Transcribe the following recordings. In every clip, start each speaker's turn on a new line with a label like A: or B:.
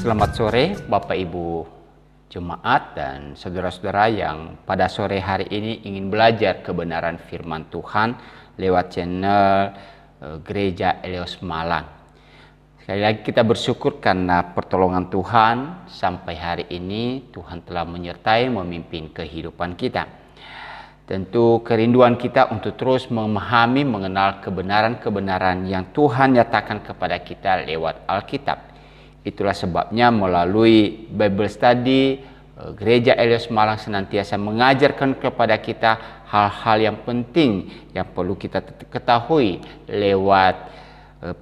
A: Selamat sore Bapak Ibu Jemaat dan saudara-saudara yang pada sore hari ini ingin belajar kebenaran firman Tuhan lewat channel Gereja Elios Malang. Sekali lagi kita bersyukur karena pertolongan Tuhan sampai hari ini Tuhan telah menyertai memimpin kehidupan kita. Tentu kerinduan kita untuk terus memahami, mengenal kebenaran-kebenaran yang Tuhan nyatakan kepada kita lewat Alkitab. Itulah sebabnya melalui Bible Study, Gereja Elios Malang senantiasa mengajarkan kepada kita hal-hal yang penting yang perlu kita ketahui lewat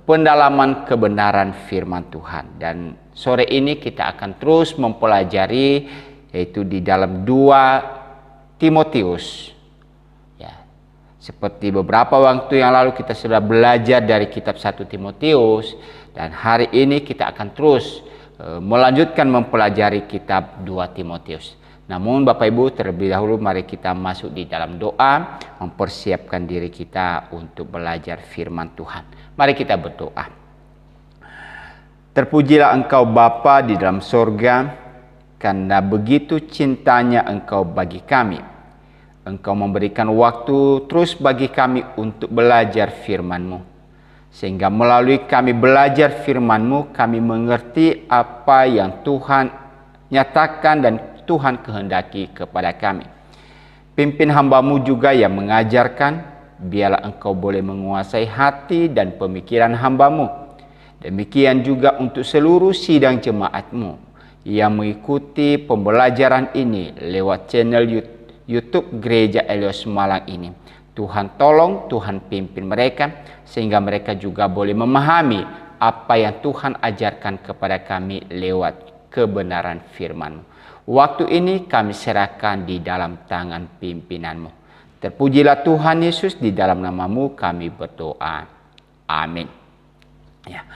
A: pendalaman kebenaran firman Tuhan. Dan sore ini kita akan terus mempelajari yaitu di dalam 2 Timotius. Seperti beberapa waktu yang lalu kita sudah belajar dari kitab 1 Timotius, dan hari ini kita akan terus melanjutkan mempelajari kitab 2 Timotius. Namun Bapak Ibu, terlebih dahulu mari kita masuk di dalam doa, mempersiapkan diri kita untuk belajar firman Tuhan. Mari kita berdoa. Terpujilah Engkau Bapa di dalam sorga, karena begitu cintanya Engkau bagi kami. Engkau memberikan waktu terus bagi kami untuk belajar firman-Mu. Sehingga melalui kami belajar firman-Mu, kami mengerti apa yang Tuhan nyatakan dan Tuhan kehendaki kepada kami. Pimpin hamba-Mu juga yang mengajarkan, biarlah Engkau boleh menguasai hati dan pemikiran hamba-Mu. Demikian juga untuk seluruh sidang jemaat-Mu yang mengikuti pembelajaran ini lewat channel YouTube Gereja Elios Malang ini. Tuhan tolong, Tuhan pimpin mereka sehingga mereka juga boleh memahami apa yang Tuhan ajarkan kepada kami lewat kebenaran firman-Mu. Waktu ini kami serahkan di dalam tangan pimpinan-Mu. Terpujilah Tuhan Yesus, di dalam nama-Mu kami berdoa. Amin. Ya.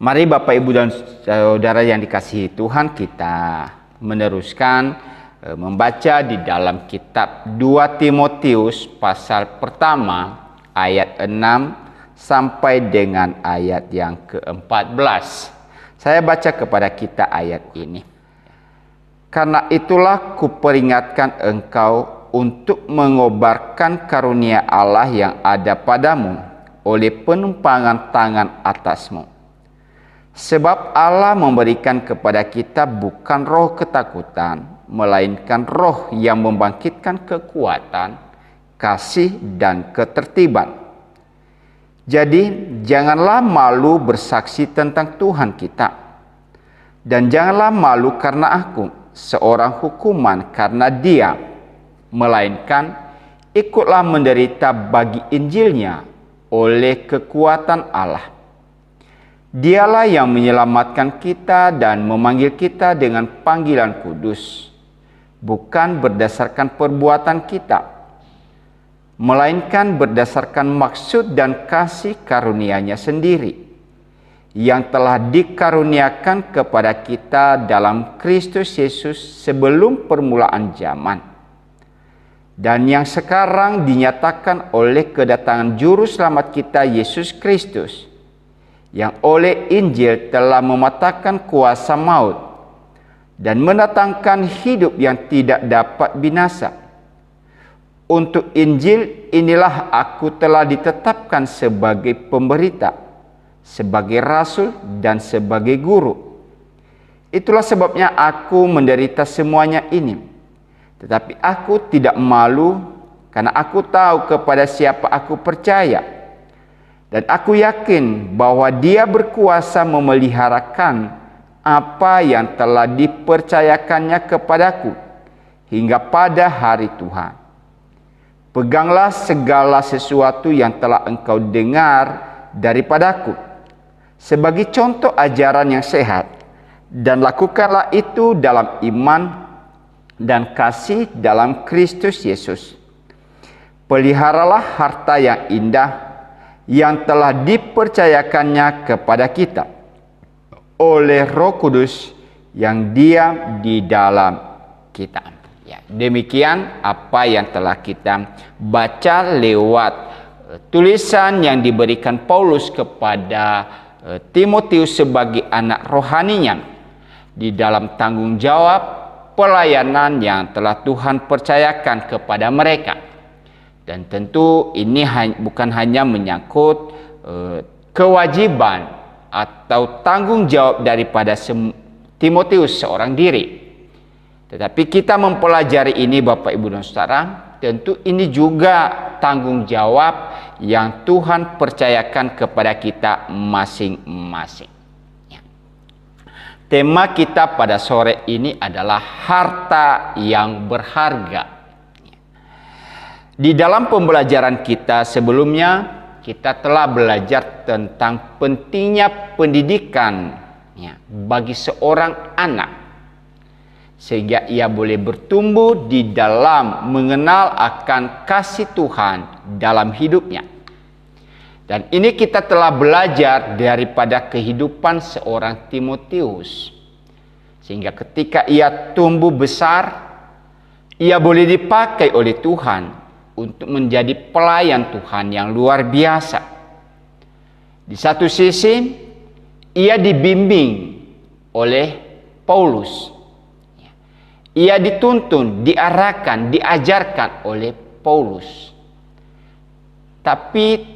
A: Mari Bapak Ibu dan saudara yang dikasihi Tuhan, kita meneruskan membaca di dalam kitab 2 Timotius pasal pertama ayat 6 sampai dengan ayat yang ke-14. Saya baca kepada kita ayat ini. Karena itulah kuperingatkan engkau untuk mengobarkan karunia Allah yang ada padamu oleh penumpangan tangan atasmu. Sebab Allah memberikan kepada kita bukan roh ketakutan, melainkan roh yang membangkitkan kekuatan, kasih, dan ketertiban. Jadi, janganlah malu bersaksi tentang Tuhan kita. Dan janganlah malu karena aku, seorang hukuman karena Dia. Melainkan, ikutlah menderita bagi Injilnya oleh kekuatan Allah. Dialah yang menyelamatkan kita dan memanggil kita dengan panggilan kudus, bukan berdasarkan perbuatan kita, melainkan berdasarkan maksud dan kasih karunia-Nya sendiri, yang telah dikaruniakan kepada kita dalam Kristus Yesus sebelum permulaan zaman, dan yang sekarang dinyatakan oleh kedatangan Juru Selamat kita Yesus Kristus, yang oleh Injil telah mematahkan kuasa maut dan mendatangkan hidup yang tidak dapat binasa. Untuk Injil inilah aku telah ditetapkan sebagai pemberita, sebagai rasul, dan sebagai guru. Itulah sebabnya aku menderita semuanya ini. Tetapi aku tidak malu, karena aku tahu kepada siapa aku percaya. Dan aku yakin bahwa Dia berkuasa memeliharakan apa yang telah dipercayakannya kepadaku hingga pada hari Tuhan. Peganglah segala sesuatu yang telah engkau dengar daripadaku sebagai contoh ajaran yang sehat, dan lakukanlah itu dalam iman dan kasih dalam Kristus Yesus. Peliharalah harta yang indah yang telah dipercayakannya kepada kita oleh Roh Kudus yang diam di dalam kita. Ya, demikian apa yang telah kita baca lewat tulisan yang diberikan Paulus kepada Timotius sebagai anak rohaninya. di dalam tanggung jawab pelayanan yang telah Tuhan percayakan kepada mereka. Dan tentu ini bukan hanya menyangkut kewajiban atau tanggung jawab daripada Timotius seorang diri. Tetapi kita mempelajari ini Bapak Ibu dan Saudara, tentu ini juga tanggung jawab yang Tuhan percayakan kepada kita masing-masing. Tema kita pada sore ini adalah harta yang berharga. Di dalam pembelajaran kita sebelumnya, kita telah belajar tentang pentingnya pendidikan bagi seorang anak, sehingga ia boleh bertumbuh di dalam mengenal akan kasih Tuhan dalam hidupnya. Dan ini kita telah belajar daripada kehidupan seorang Timotius, sehingga ketika ia tumbuh besar, ia boleh dipakai oleh Tuhan untuk menjadi pelayan Tuhan yang luar biasa. Di satu sisi, ia dibimbing oleh Paulus. Ia dituntun, diarahkan, diajarkan oleh Paulus. Tapi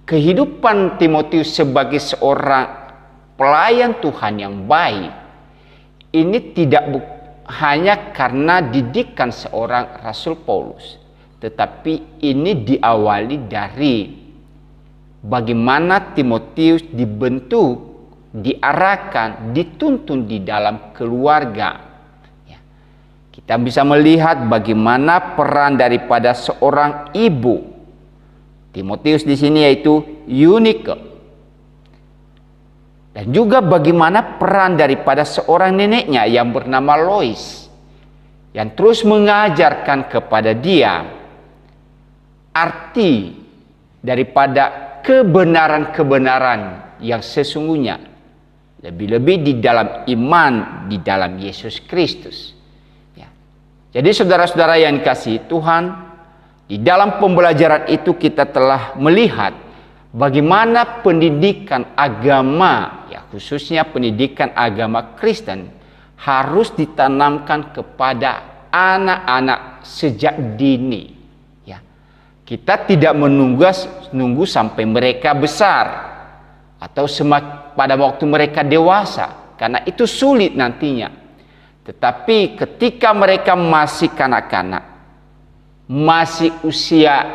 A: kehidupan Timotius sebagai seorang pelayan Tuhan yang baik, ini tidak hanya karena didikan seorang Rasul Paulus, tetapi ini diawali dari bagaimana Timotius dibentuk, diarahkan, dituntun di dalam keluarga. Kita bisa melihat bagaimana peran daripada seorang ibu Timotius di sini, yaitu Eunike, dan juga bagaimana peran daripada seorang neneknya yang bernama Lois, yang terus mengajarkan kepada dia arti daripada kebenaran-kebenaran yang sesungguhnya, lebih-lebih di dalam iman di dalam Yesus Kristus. Jadi saudara-saudara yang dikasihi Tuhan, di dalam pembelajaran itu kita telah melihat bagaimana pendidikan agama, khususnya pendidikan agama Kristen, harus ditanamkan kepada anak-anak sejak dini. Kita tidak menunggu sampai mereka besar atau pada waktu mereka dewasa, karena itu sulit nantinya. Tetapi ketika mereka masih kanak-kanak, masih usia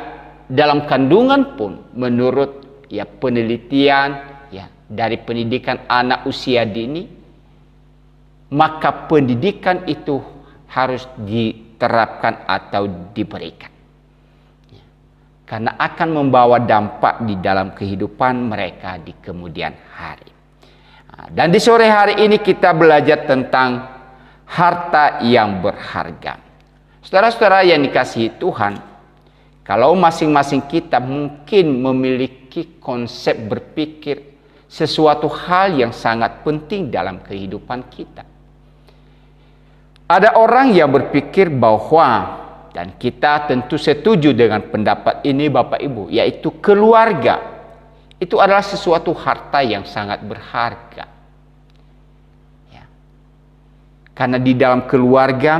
A: dalam kandungan pun, menurut penelitian dari pendidikan anak usia dini, maka pendidikan itu harus diterapkan atau diberikan, karena akan membawa dampak di dalam kehidupan mereka di kemudian hari. Dan di sore hari ini kita belajar tentang harta yang berharga. Saudara-saudara yang dikasihi Tuhan, kalau masing-masing kita mungkin memiliki konsep berpikir sesuatu hal yang sangat penting dalam kehidupan kita. Ada orang yang berpikir bahwa, dan kita tentu setuju dengan pendapat ini Bapak Ibu, yaitu keluarga itu adalah sesuatu harta yang sangat berharga. Karena di dalam keluarga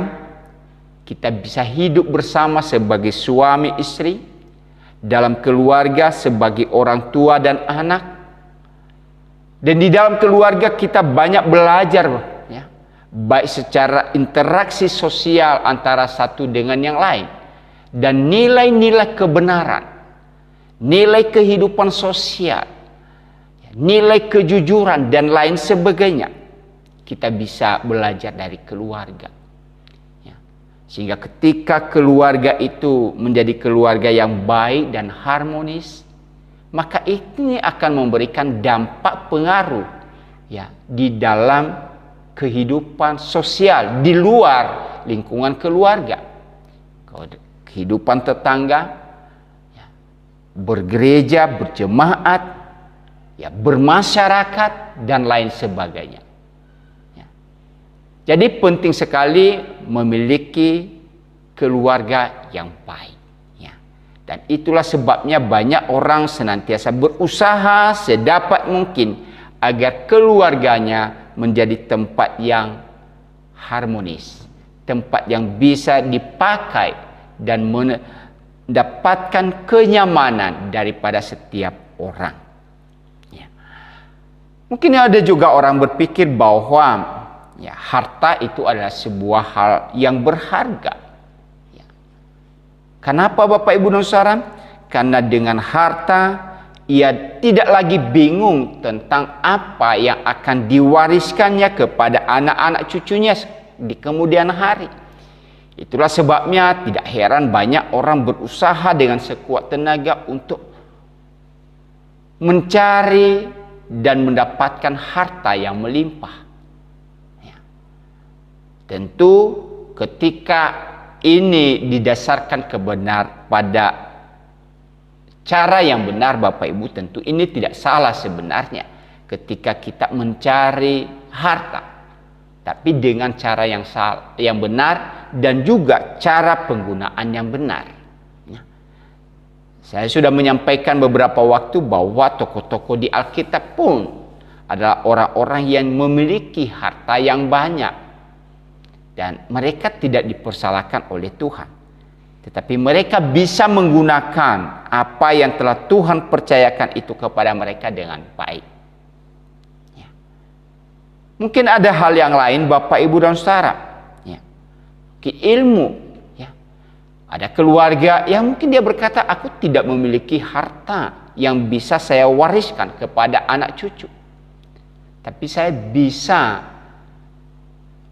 A: kita bisa hidup bersama sebagai suami istri, dalam keluarga sebagai orang tua dan anak, dan di dalam keluarga kita banyak belajar, baik secara interaksi sosial antara satu dengan yang lain, dan nilai-nilai kebenaran, nilai kehidupan sosial, nilai kejujuran dan lain sebagainya. Kita bisa belajar dari keluarga, sehingga ketika keluarga itu menjadi keluarga yang baik dan harmonis, maka ini akan memberikan dampak pengaruh di dalam kehidupan sosial di luar lingkungan keluarga, kehidupan tetangga, bergereja, berjemaat, bermasyarakat dan lain sebagainya. Jadi penting sekali memiliki keluarga yang baik. Dan itulah sebabnya banyak orang senantiasa berusaha sedapat mungkin agar keluarganya menjadi tempat yang harmonis, tempat yang bisa dipakai dan mendapatkan kenyamanan daripada setiap orang. Ya. Mungkin ada juga orang berpikir bahwa harta itu adalah sebuah hal yang berharga. Ya. Kenapa Bapak Ibu dan Saudara? Karena dengan harta ia tidak lagi bingung tentang apa yang akan diwariskannya kepada anak-anak cucunya di kemudian hari. Itulah sebabnya tidak heran banyak orang berusaha dengan sekuat tenaga untuk mencari dan mendapatkan harta yang melimpah. Ya. Tentu ketika ini didasarkan pada cara yang benar, Bapak Ibu, tentu ini tidak salah sebenarnya ketika kita mencari harta, tapi dengan cara yang benar dan juga cara penggunaan yang benar. Ya. Saya sudah menyampaikan beberapa waktu bahwa tokoh-tokoh di Alkitab pun adalah orang-orang yang memiliki harta yang banyak dan mereka tidak dipersalahkan oleh Tuhan. Tetapi mereka bisa menggunakan apa yang telah Tuhan percayakan itu kepada mereka dengan baik. Ya. Mungkin ada hal yang lain Bapak Ibu dan Saudara. Ya. Ilmu. Ya. Ada keluarga yang mungkin dia berkata, aku tidak memiliki harta yang bisa saya wariskan kepada anak cucu. Tapi saya bisa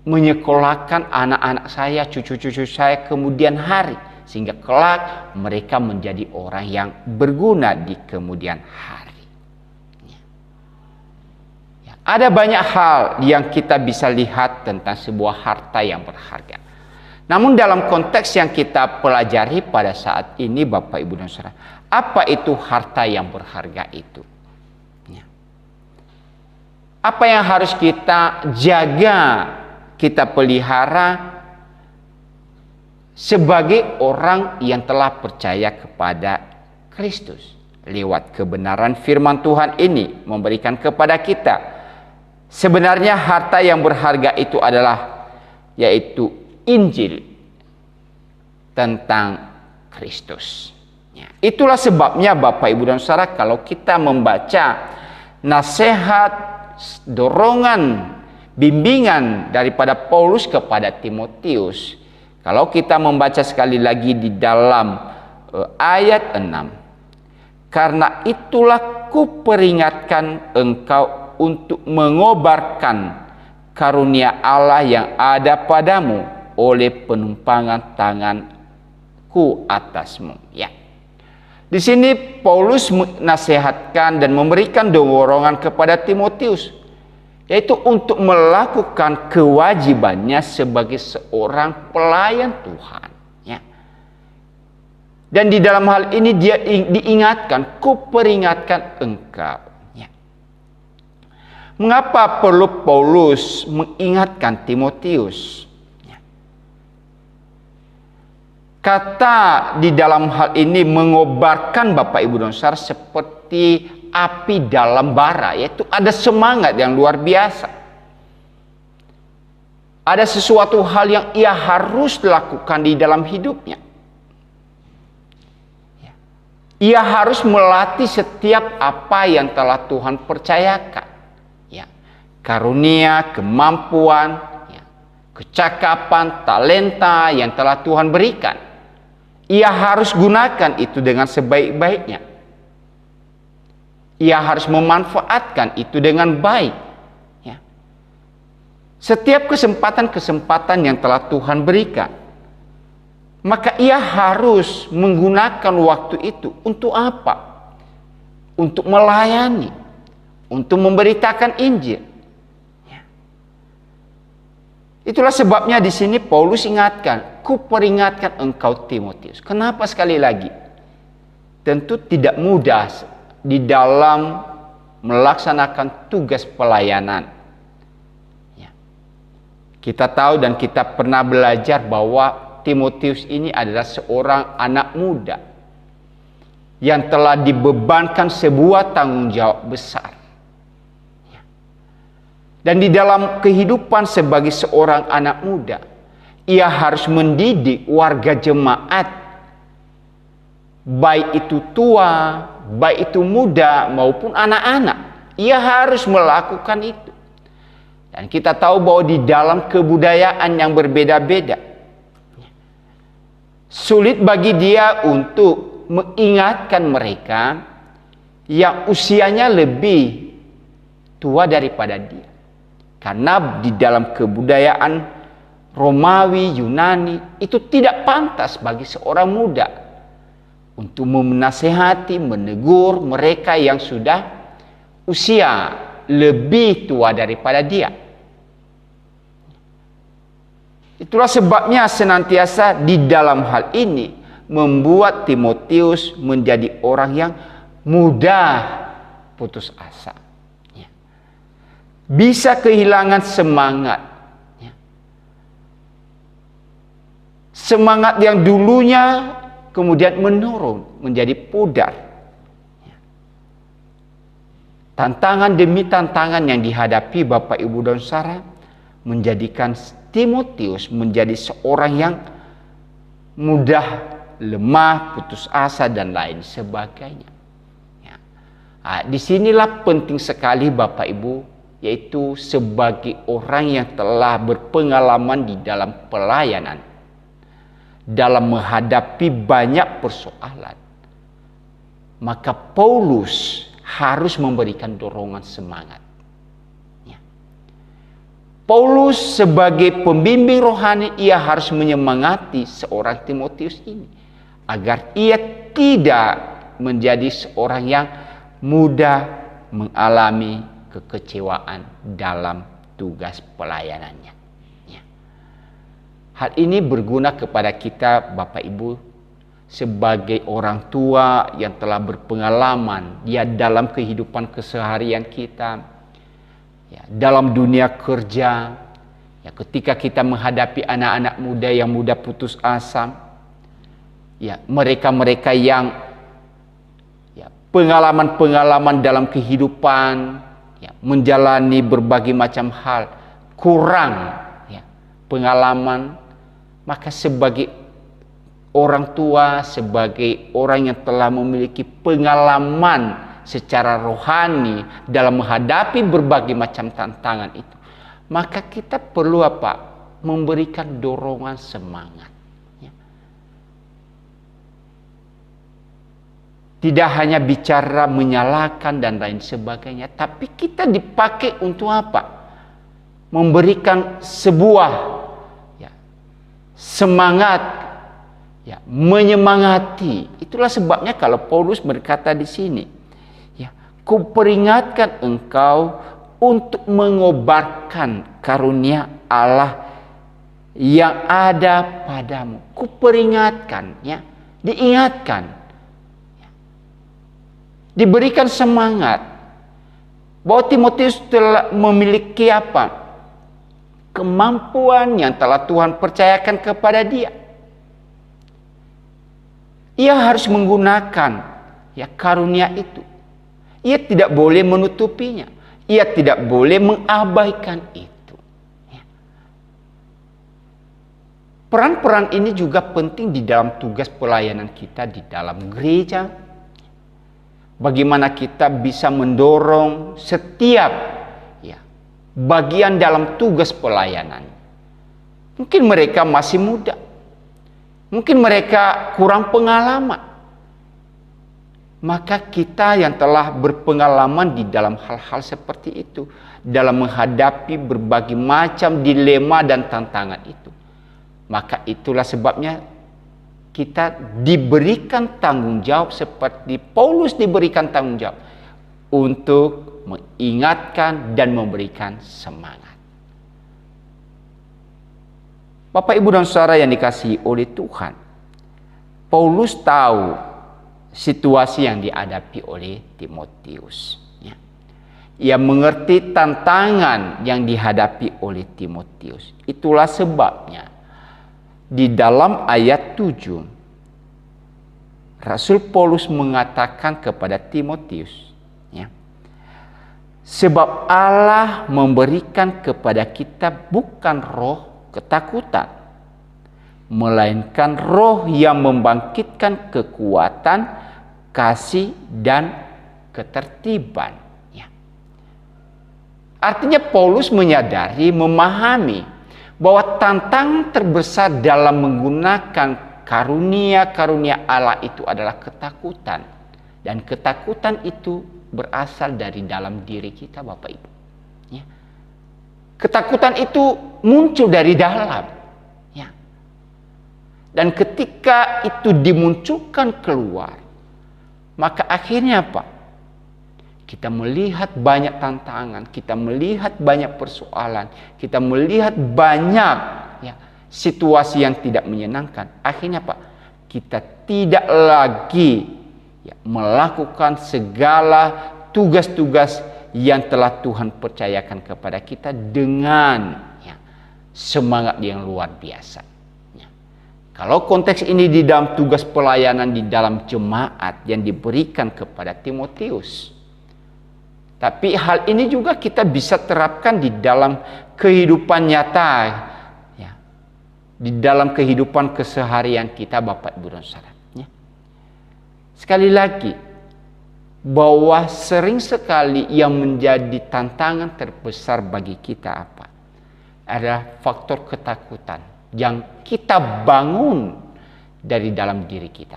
A: menyekolahkan anak-anak saya, cucu-cucu saya kemudian hari. Sehingga kelak mereka menjadi orang yang berguna di kemudian hari. Ya. Ada banyak hal yang kita bisa lihat tentang sebuah harta yang berharga. Namun dalam konteks yang kita pelajari pada saat ini Bapak Ibu dan Saudara, apa itu harta yang berharga itu? Ya. Apa yang harus kita jaga, kita pelihara sebagai orang yang telah percaya kepada Kristus lewat kebenaran firman Tuhan ini memberikan kepada kita. Sebenarnya harta yang berharga itu adalah yaitu Injil tentang Kristus. Ya, itulah sebabnya Bapak Ibu dan Saudara, kalau kita membaca nasihat, dorongan, bimbingan daripada Paulus kepada Timotius, kalau kita membaca sekali lagi di dalam ayat 6. Karena itulah kuperingatkan engkau untuk mengobarkan karunia Allah yang ada padamu oleh penumpangan tanganku atasmu. Ya. Di sini Paulus menasihatkan dan memberikan dorongan kepada Timotius, yaitu untuk melakukan kewajibannya sebagai seorang pelayan Tuhan. Ya. Dan di dalam hal ini dia diingatkan, kuperingatkan engkau. Ya. Mengapa perlu Paulus mengingatkan Timotius? Ya. Kata di dalam hal ini mengobarkan Bapak Ibu dan Saudara seperti api dalam bara, yaitu ada semangat yang luar biasa. Ada sesuatu hal yang ia harus lakukan di dalam hidupnya. Ia harus melatih setiap apa yang telah Tuhan percayakan. Ya. Karunia, kemampuan, ya. Kecakapan, talenta yang telah Tuhan berikan. Ia harus gunakan itu dengan sebaik-baiknya. Ia harus memanfaatkan itu dengan baik. Ya. Setiap kesempatan-kesempatan yang telah Tuhan berikan, maka ia harus menggunakan waktu itu untuk apa? Untuk melayani, untuk memberitakan Injil. Ya. Itulah sebabnya di sini Paulus ingatkan, kuperingatkan engkau Timotius. Kenapa sekali lagi? Tentu tidak mudah di dalam melaksanakan tugas pelayanan. Ya. Kita tahu dan kita pernah belajar bahwa Timotius ini adalah seorang anak muda yang telah dibebankan sebuah tanggung jawab besar. Ya. Dan di dalam kehidupan sebagai seorang anak muda, ia harus mendidik warga jemaat, baik itu tua, baik itu muda maupun anak-anak. Ia harus melakukan itu. Dan kita tahu bahwa di dalam kebudayaan yang berbeda-beda, sulit bagi dia untuk mengingatkan mereka yang usianya lebih tua daripada dia. Karena di dalam kebudayaan Romawi, Yunani, itu tidak pantas bagi seorang muda untuk menasehati, menegur mereka yang sudah usia lebih tua daripada dia. Itulah sebabnya senantiasa di dalam hal ini membuat Timotius menjadi orang yang mudah putus asa. Bisa kehilangan semangat. Semangat yang dulunya kemudian menurun menjadi pudar. Tantangan demi tantangan yang dihadapi Bapak Ibu dan Saudara menjadikan Timotius menjadi seorang yang mudah lemah, putus asa dan lain sebagainya. Disinilah penting sekali Bapak Ibu, yaitu sebagai orang yang telah berpengalaman di dalam pelayanan, dalam menghadapi banyak persoalan, maka Paulus harus memberikan dorongan semangat. Paulus sebagai pembimbing rohani, ia harus menyemangati seorang Timotius ini agar ia tidak menjadi seorang yang mudah mengalami kekecewaan dalam tugas pelayanannya. Hal ini berguna kepada kita Bapak Ibu sebagai orang tua yang telah berpengalaman dalam kehidupan keseharian kita, dalam dunia kerja, ketika kita menghadapi anak-anak muda yang mudah putus asa, mereka-mereka yang pengalaman-pengalaman dalam kehidupan, menjalani berbagai macam hal, kurang pengalaman, maka sebagai orang tua, sebagai orang yang telah memiliki pengalaman secara rohani dalam menghadapi berbagai macam tantangan itu, maka kita perlu memberikan dorongan semangat. Tidak hanya bicara menyalahkan dan lain sebagainya, tapi kita dipakai untuk memberikan sebuah semangat, menyemangati. Itulah sebabnya kalau Paulus berkata di sini, kuperingatkan engkau untuk mengobarkan karunia Allah yang ada padamu. Kuperingatkan, diingatkan, diberikan semangat bahwa Timotius telah memiliki kemampuan yang telah Tuhan percayakan kepada dia. Ia harus menggunakan karunia itu. Ia tidak boleh menutupinya. Ia tidak boleh mengabaikan itu. Peran-peran ini juga penting di dalam tugas pelayanan kita di dalam gereja. Bagaimana kita bisa mendorong setiap bagian dalam tugas pelayanan. Mungkin mereka masih muda. Mungkin mereka kurang pengalaman. Maka kita yang telah berpengalaman di dalam hal-hal seperti itu, dalam menghadapi berbagai macam dilema dan tantangan itu, maka itulah sebabnya kita diberikan tanggung jawab seperti Paulus diberikan tanggung jawab untuk mengingatkan dan memberikan semangat. Bapak, Ibu, dan Saudara yang dikasihi oleh Tuhan, Paulus tahu situasi yang dihadapi oleh Timotius. Ia mengerti tantangan yang dihadapi oleh Timotius. Itulah sebabnya di dalam ayat 7 Rasul Paulus mengatakan kepada Timotius, Sebab Allah memberikan kepada kita bukan roh ketakutan, melainkan roh yang membangkitkan kekuatan, kasih, dan ketertiban. Ya. Artinya Paulus menyadari, memahami bahwa tantangan terbesar dalam menggunakan karunia-karunia Allah itu adalah ketakutan. Dan ketakutan itu berasal dari dalam diri kita, Bapak Ibu. Ya. Ketakutan itu muncul dari dalam. Ya. Dan ketika itu dimunculkan keluar, maka akhirnya apa? Kita melihat banyak tantangan, kita melihat banyak persoalan, kita melihat banyak situasi yang tidak menyenangkan. Akhirnya apa? Kita tidak lagi melakukan segala tugas-tugas yang telah Tuhan percayakan kepada kita dengan semangat yang luar biasa. Kalau konteks ini di dalam tugas pelayanan di dalam jemaat yang diberikan kepada Timotius. Tapi hal ini juga kita bisa terapkan di dalam kehidupan nyata. Di dalam kehidupan keseharian kita, Bapak Ibu dan Saudara. Sekali lagi, bahwa sering sekali yang menjadi tantangan terbesar bagi kita apa? Adalah faktor ketakutan yang kita bangun dari dalam diri kita.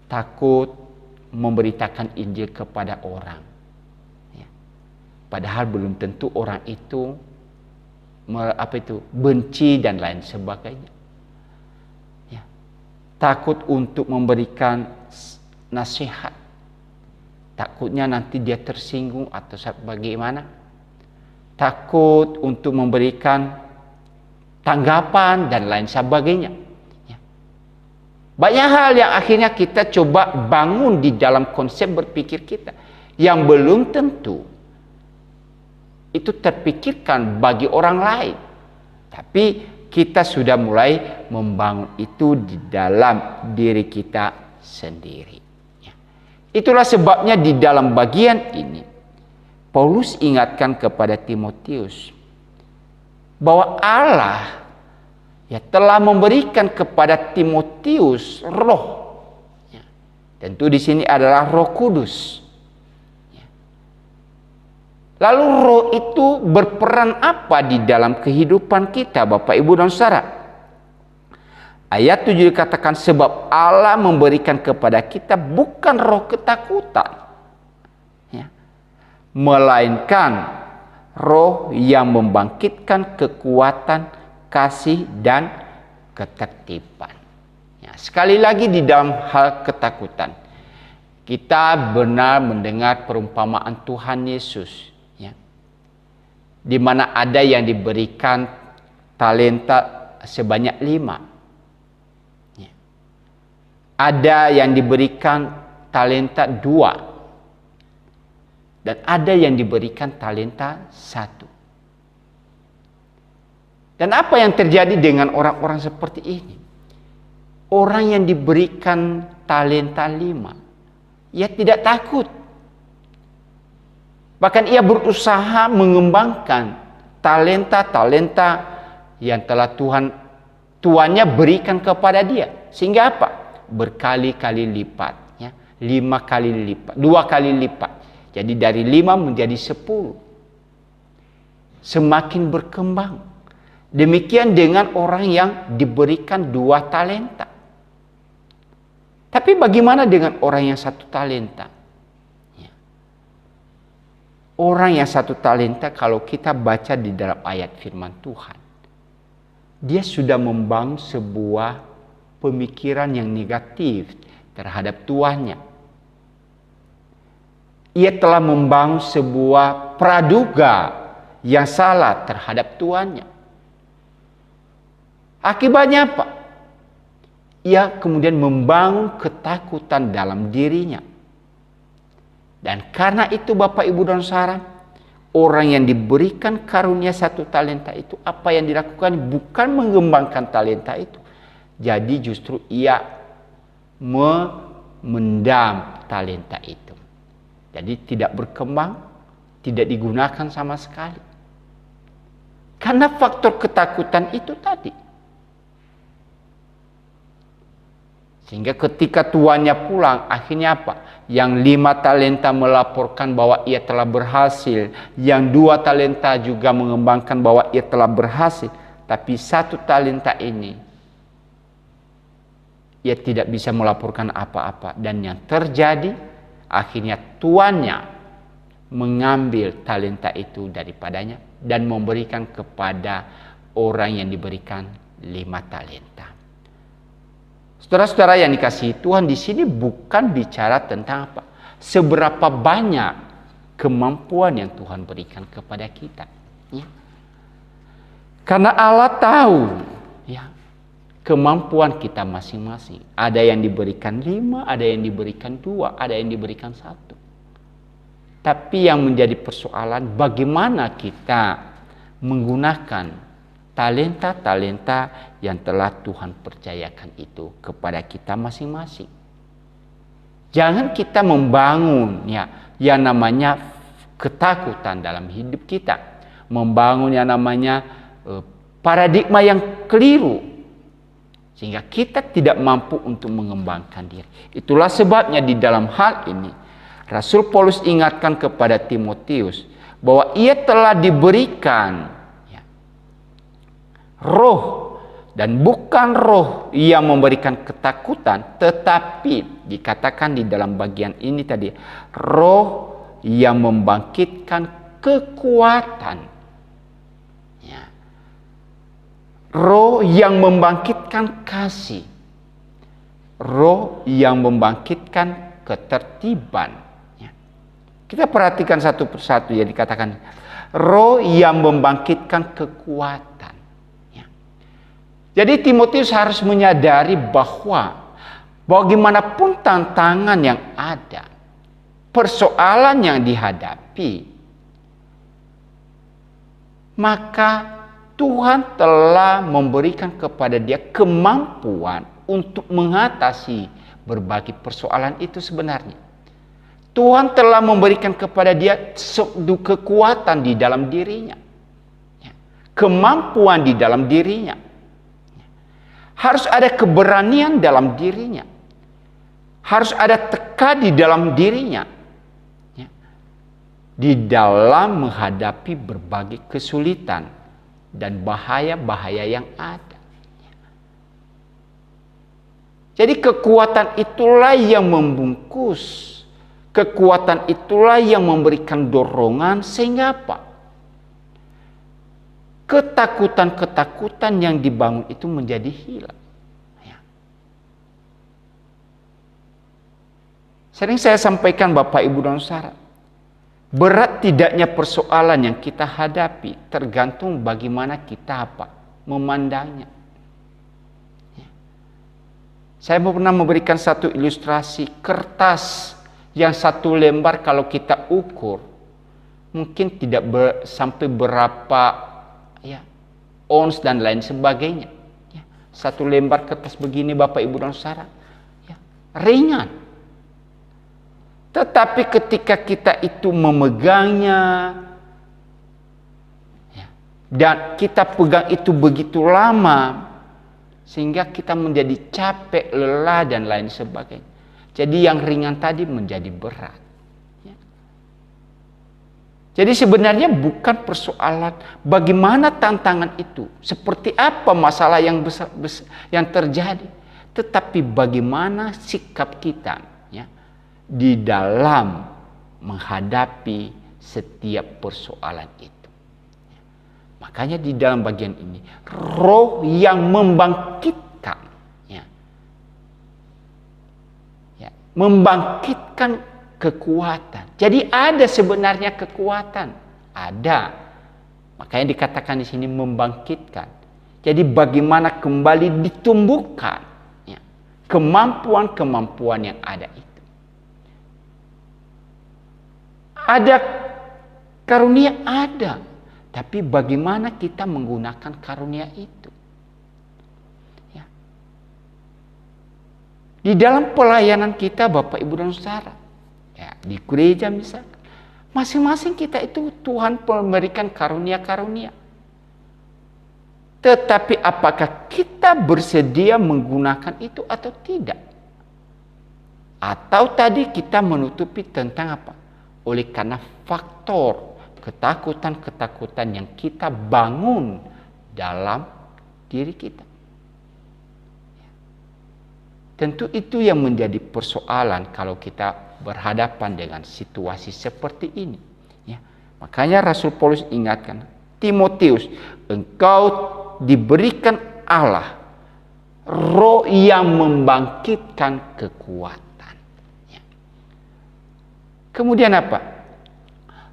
A: Takut memberitakan Injil kepada orang. Padahal belum tentu orang itu benci dan lain sebagainya. Takut untuk memberikan nasihat. Takutnya nanti dia tersinggung atau bagaimana. Takut untuk memberikan tanggapan dan lain sebagainya. Banyak hal yang akhirnya kita coba bangun di dalam konsep berpikir kita. Yang belum tentu itu terpikirkan bagi orang lain. Tapi kita sudah mulai membangun itu di dalam diri kita sendiri. Itulah sebabnya di dalam bagian ini Paulus ingatkan kepada Timotius bahwa Allah telah memberikan kepada Timotius roh. Tentu di sini adalah Roh Kudus. Lalu roh itu berperan apa di dalam kehidupan kita, Bapak Ibu dan Saudara? Ayat 7 dikatakan sebab Allah memberikan kepada kita bukan roh ketakutan, melainkan roh yang membangkitkan kekuatan, kasih, dan ketertiban. Sekali lagi di dalam hal ketakutan, kita benar mendengar perumpamaan Tuhan Yesus. Di mana ada yang diberikan talenta sebanyak 5. Ada yang diberikan talenta 2. Dan ada yang diberikan talenta 1. Dan apa yang terjadi dengan orang-orang seperti ini? Orang yang diberikan talenta 5, ia tidak takut. Bahkan ia berusaha mengembangkan talenta-talenta yang telah Tuannya berikan kepada dia. Sehingga apa? Berkali-kali lipat. 5 kali lipat. 2 kali lipat. Jadi dari 5 menjadi 10. Semakin berkembang. Demikian dengan orang yang diberikan 2 talenta. Tapi bagaimana dengan orang yang 1 talenta? Orang yang 1 talenta, kalau kita baca di dalam ayat firman Tuhan, dia sudah membangun sebuah pemikiran yang negatif terhadap tuannya. Ia telah membangun sebuah praduga yang salah terhadap tuannya. Akibatnya apa? Ia kemudian membangun ketakutan dalam dirinya. Dan karena itu Bapak Ibu dan Saudara, orang yang diberikan karunia 1 talenta itu, apa yang dilakukan bukan mengembangkan talenta itu. Jadi justru ia memendam talenta itu. Jadi tidak berkembang, tidak digunakan sama sekali. Karena faktor ketakutan itu tadi. Sehingga ketika tuannya pulang, akhirnya apa? Yang 5 talenta melaporkan bahwa ia telah berhasil. Yang 2 talenta juga mengembangkan bahwa ia telah berhasil. Tapi 1 talenta ini, ia tidak bisa melaporkan apa-apa. Dan yang terjadi, akhirnya tuannya mengambil talenta itu daripadanya dan memberikan kepada orang yang diberikan 5 talenta. Saudara-saudara yang dikasihi Tuhan, di sini bukan bicara tentang apa? Seberapa banyak kemampuan yang Tuhan berikan kepada kita. Ya. Karena Allah tahu ya, kemampuan kita masing-masing. Ada yang diberikan 5, ada yang diberikan 2, ada yang diberikan 1. Tapi yang menjadi persoalan bagaimana kita menggunakan talenta-talenta yang telah Tuhan percayakan itu kepada kita masing-masing. Jangan kita membangun ya yang namanya ketakutan dalam hidup kita, membangun yang namanya paradigma yang keliru sehingga kita tidak mampu untuk mengembangkan diri. Itulah sebabnya di dalam hal ini Rasul Paulus ingatkan kepada Timotius bahwa ia telah diberikan roh, dan bukan roh yang memberikan ketakutan, tetapi dikatakan di dalam bagian ini tadi, roh yang membangkitkan kekuatan. Ya. Roh yang membangkitkan kasih. Roh yang membangkitkan ketertiban. Ya. Kita perhatikan satu persatu yang dikatakan. Roh yang membangkitkan kekuatan. Jadi Timotius harus menyadari bahwa bagaimanapun tantangan yang ada, persoalan yang dihadapi, maka Tuhan telah memberikan kepada dia kemampuan untuk mengatasi berbagai persoalan itu sebenarnya. Tuhan telah memberikan kepada dia kekuatan di dalam dirinya. Kemampuan di dalam dirinya. Harus ada keberanian dalam dirinya. Harus ada tekad di dalam dirinya. Ya. Di dalam menghadapi berbagai kesulitan dan bahaya-bahaya yang ada. Ya. Jadi kekuatan itulah yang membungkus. Kekuatan itulah yang memberikan dorongan sehingga apa? Ketakutan-ketakutan yang dibangun itu menjadi hilang. Ya. Sering saya sampaikan Bapak Ibu dan Saudara, berat tidaknya persoalan yang kita hadapi tergantung bagaimana kita memandangnya. Ya. Saya pernah memberikan satu ilustrasi kertas yang 1 lembar kalau kita ukur mungkin tidak sampai berapa ons dan lain sebagainya. Ya. 1 lembar kertas begini Bapak Ibu dan Saudara, ya, ringan. Tetapi ketika kita itu memegangnya, ya, dan kita pegang itu begitu lama, sehingga kita menjadi capek, lelah dan lain sebagainya. Jadi yang ringan tadi menjadi berat. Jadi sebenarnya bukan persoalan bagaimana tantangan itu, seperti apa masalah yang besar yang terjadi, tetapi bagaimana sikap kita ya di dalam menghadapi setiap persoalan itu. Makanya di dalam bagian ini roh yang membangkitkan membangkitkan kekuatan. Jadi ada sebenarnya kekuatan, ada. Makanya dikatakan di sini membangkitkan. Jadi bagaimana kembali ditumbuhkan ya, kemampuan-kemampuan yang ada itu. Ada karunia ada, tapi bagaimana kita menggunakan karunia itu? Ya. Di dalam pelayanan kita Bapak Ibu dan Saudara. Ya, di gereja misalkan. Masing-masing kita itu Tuhan memberikan karunia-karunia. Tetapi apakah kita bersedia menggunakan itu atau tidak? Atau tadi kita menutupi tentang apa? Oleh karena faktor ketakutan-ketakutan yang kita bangun dalam diri kita. Tentu itu yang menjadi persoalan kalau kita berhadapan dengan situasi seperti ini. Ya. Makanya Rasul Paulus ingatkan, Timotius, engkau diberikan Allah roh yang membangkitkan kekuatan. Ya. Kemudian apa?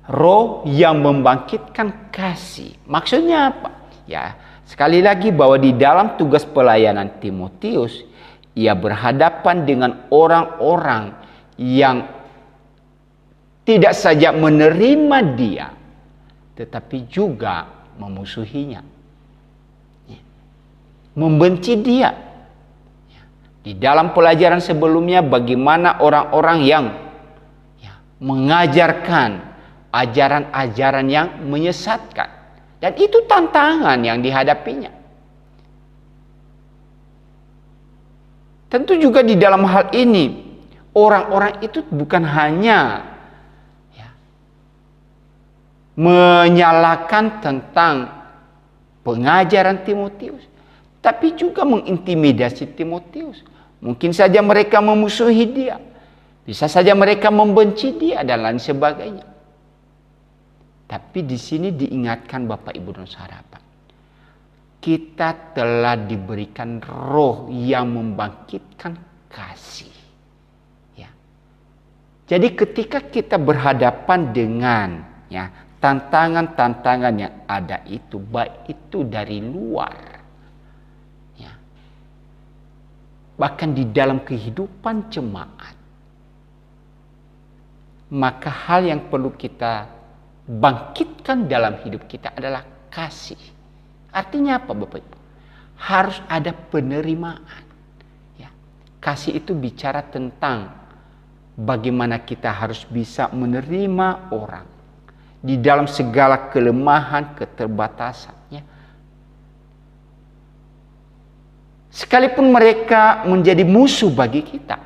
A: Roh yang membangkitkan kasih. Maksudnya apa? Ya, sekali lagi bahwa di dalam tugas pelayanan Timotius, ia berhadapan dengan orang-orang yang tidak saja menerima dia, tetapi juga memusuhinya, membenci dia. Di dalam pelajaran sebelumnya, bagaimana orang-orang yang mengajarkan ajaran-ajaran yang menyesatkan, dan itu tantangan yang dihadapinya. Tentu juga di dalam hal ini, orang-orang itu bukan hanya menyalahkan tentang pengajaran Timotius, tapi juga mengintimidasi Timotius. Mungkin saja mereka memusuhi dia, bisa saja mereka membenci dia, dan lain sebagainya. Tapi di sini diingatkan Bapak Ibu dan Saudara, kita telah diberikan roh yang membangkitkan kasih. Ya. Jadi ketika kita berhadapan dengan tantangan-tantangan yang ada itu, baik itu dari luar, bahkan di dalam kehidupan jemaat, maka hal yang perlu kita bangkitkan dalam hidup kita adalah kasih. Artinya apa Bapak Ibu? Harus ada penerimaan. Ya. Kasih itu bicara tentang bagaimana kita harus bisa menerima orang di dalam segala kelemahan, keterbatasan. Ya. Sekalipun mereka menjadi musuh bagi kita,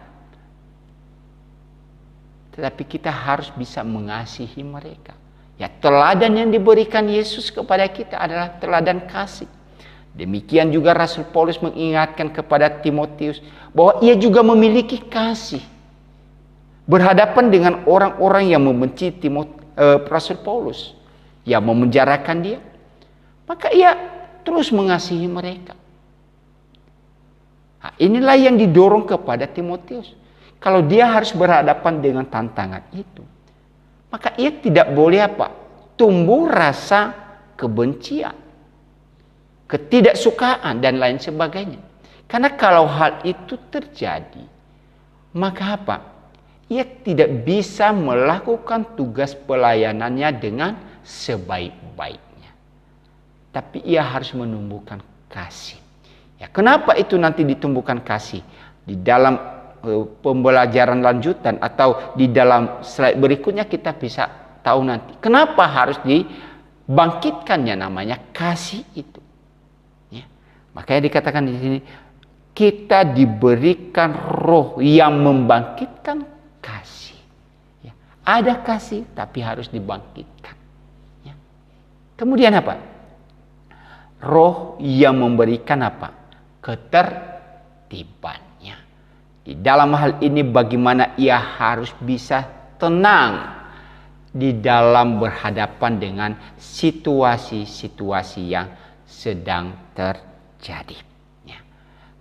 A: tetapi kita harus bisa mengasihi mereka. Ya, teladan yang diberikan Yesus kepada kita adalah teladan kasih. Demikian juga Rasul Paulus mengingatkan kepada Timotius bahwa ia juga memiliki kasih. Berhadapan dengan orang-orang yang membenci Rasul Paulus, yang memenjarakan dia, maka ia terus mengasihi mereka. Nah, inilah yang didorong kepada Timotius. Kalau dia harus berhadapan dengan tantangan itu, maka ia tidak boleh tumbuh rasa kebencian, ketidaksukaan, dan lain sebagainya. Karena kalau hal itu terjadi, maka ia tidak bisa melakukan tugas pelayanannya dengan sebaik-baiknya. Tapi ia harus menumbuhkan kasih. Ya, kenapa itu nanti ditumbuhkan kasih? Di dalam pembelajaran lanjutan atau di dalam slide berikutnya kita bisa tahu nanti kenapa harus dibangkitkannya namanya kasih itu. Ya. Makanya dikatakan di sini kita diberikan roh yang membangkitkan kasih. Ya. Ada kasih tapi harus dibangkitkan. Ya. Kemudian apa? Roh yang memberikan ketertiban. Di dalam hal ini bagaimana ia harus bisa tenang di dalam berhadapan dengan situasi-situasi yang sedang terjadi. Ya.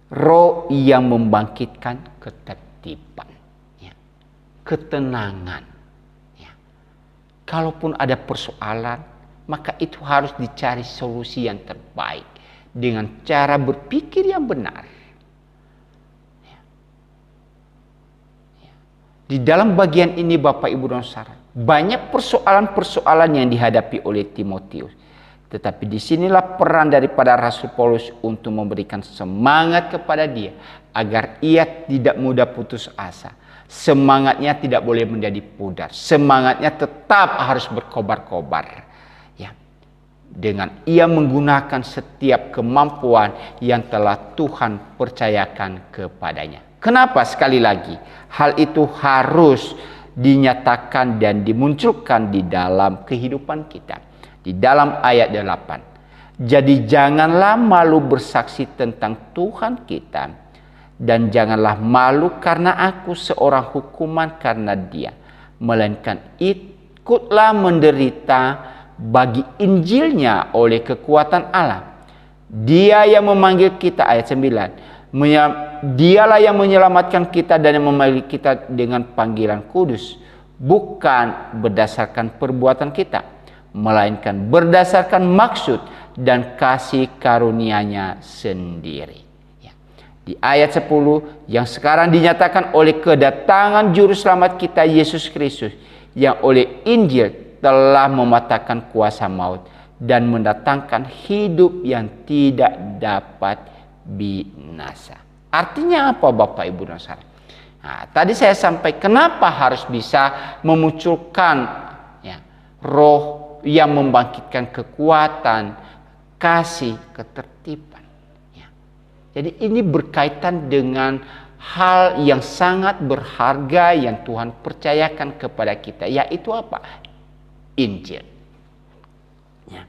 A: Roh yang membangkitkan ketertiban, ketenangan. Ya. Kalaupun ada persoalan, maka itu harus dicari solusi yang terbaik dengan cara berpikir yang benar. Di dalam bagian ini Bapak Ibu dan Saudara, banyak persoalan-persoalan yang dihadapi oleh Timotius. Tetapi disinilah peran daripada Rasul Paulus untuk memberikan semangat kepada dia agar ia tidak mudah putus asa. Semangatnya tidak boleh menjadi pudar. Semangatnya tetap harus berkobar-kobar. Ya. Dengan ia menggunakan setiap kemampuan yang telah Tuhan percayakan kepadanya. Kenapa sekali lagi? Hal itu harus dinyatakan dan dimunculkan di dalam kehidupan kita. Di dalam ayat 8. Jadi janganlah malu bersaksi tentang Tuhan kita. Dan janganlah malu karena aku seorang hukuman karena dia. Melainkan ikutlah menderita bagi Injilnya oleh kekuatan Allah. Dia yang memanggil kita, ayat 9. Dialah yang menyelamatkan kita dan yang memanggil kita dengan panggilan kudus. Bukan berdasarkan perbuatan kita. Melainkan berdasarkan maksud dan kasih karunia-Nya sendiri. Di ayat 10 yang sekarang dinyatakan oleh kedatangan juru selamat kita Yesus Kristus yang oleh Injil telah mematahkan kuasa maut dan mendatangkan hidup yang tidak dapat binasa. Artinya apa Bapak Ibu dan Saudara? Nah, tadi saya sampai kenapa harus bisa memunculkan roh yang membangkitkan kekuatan, kasih, ketertiban. Jadi ini berkaitan dengan hal yang sangat berharga yang Tuhan percayakan kepada kita. Yaitu apa? Injil. Ya.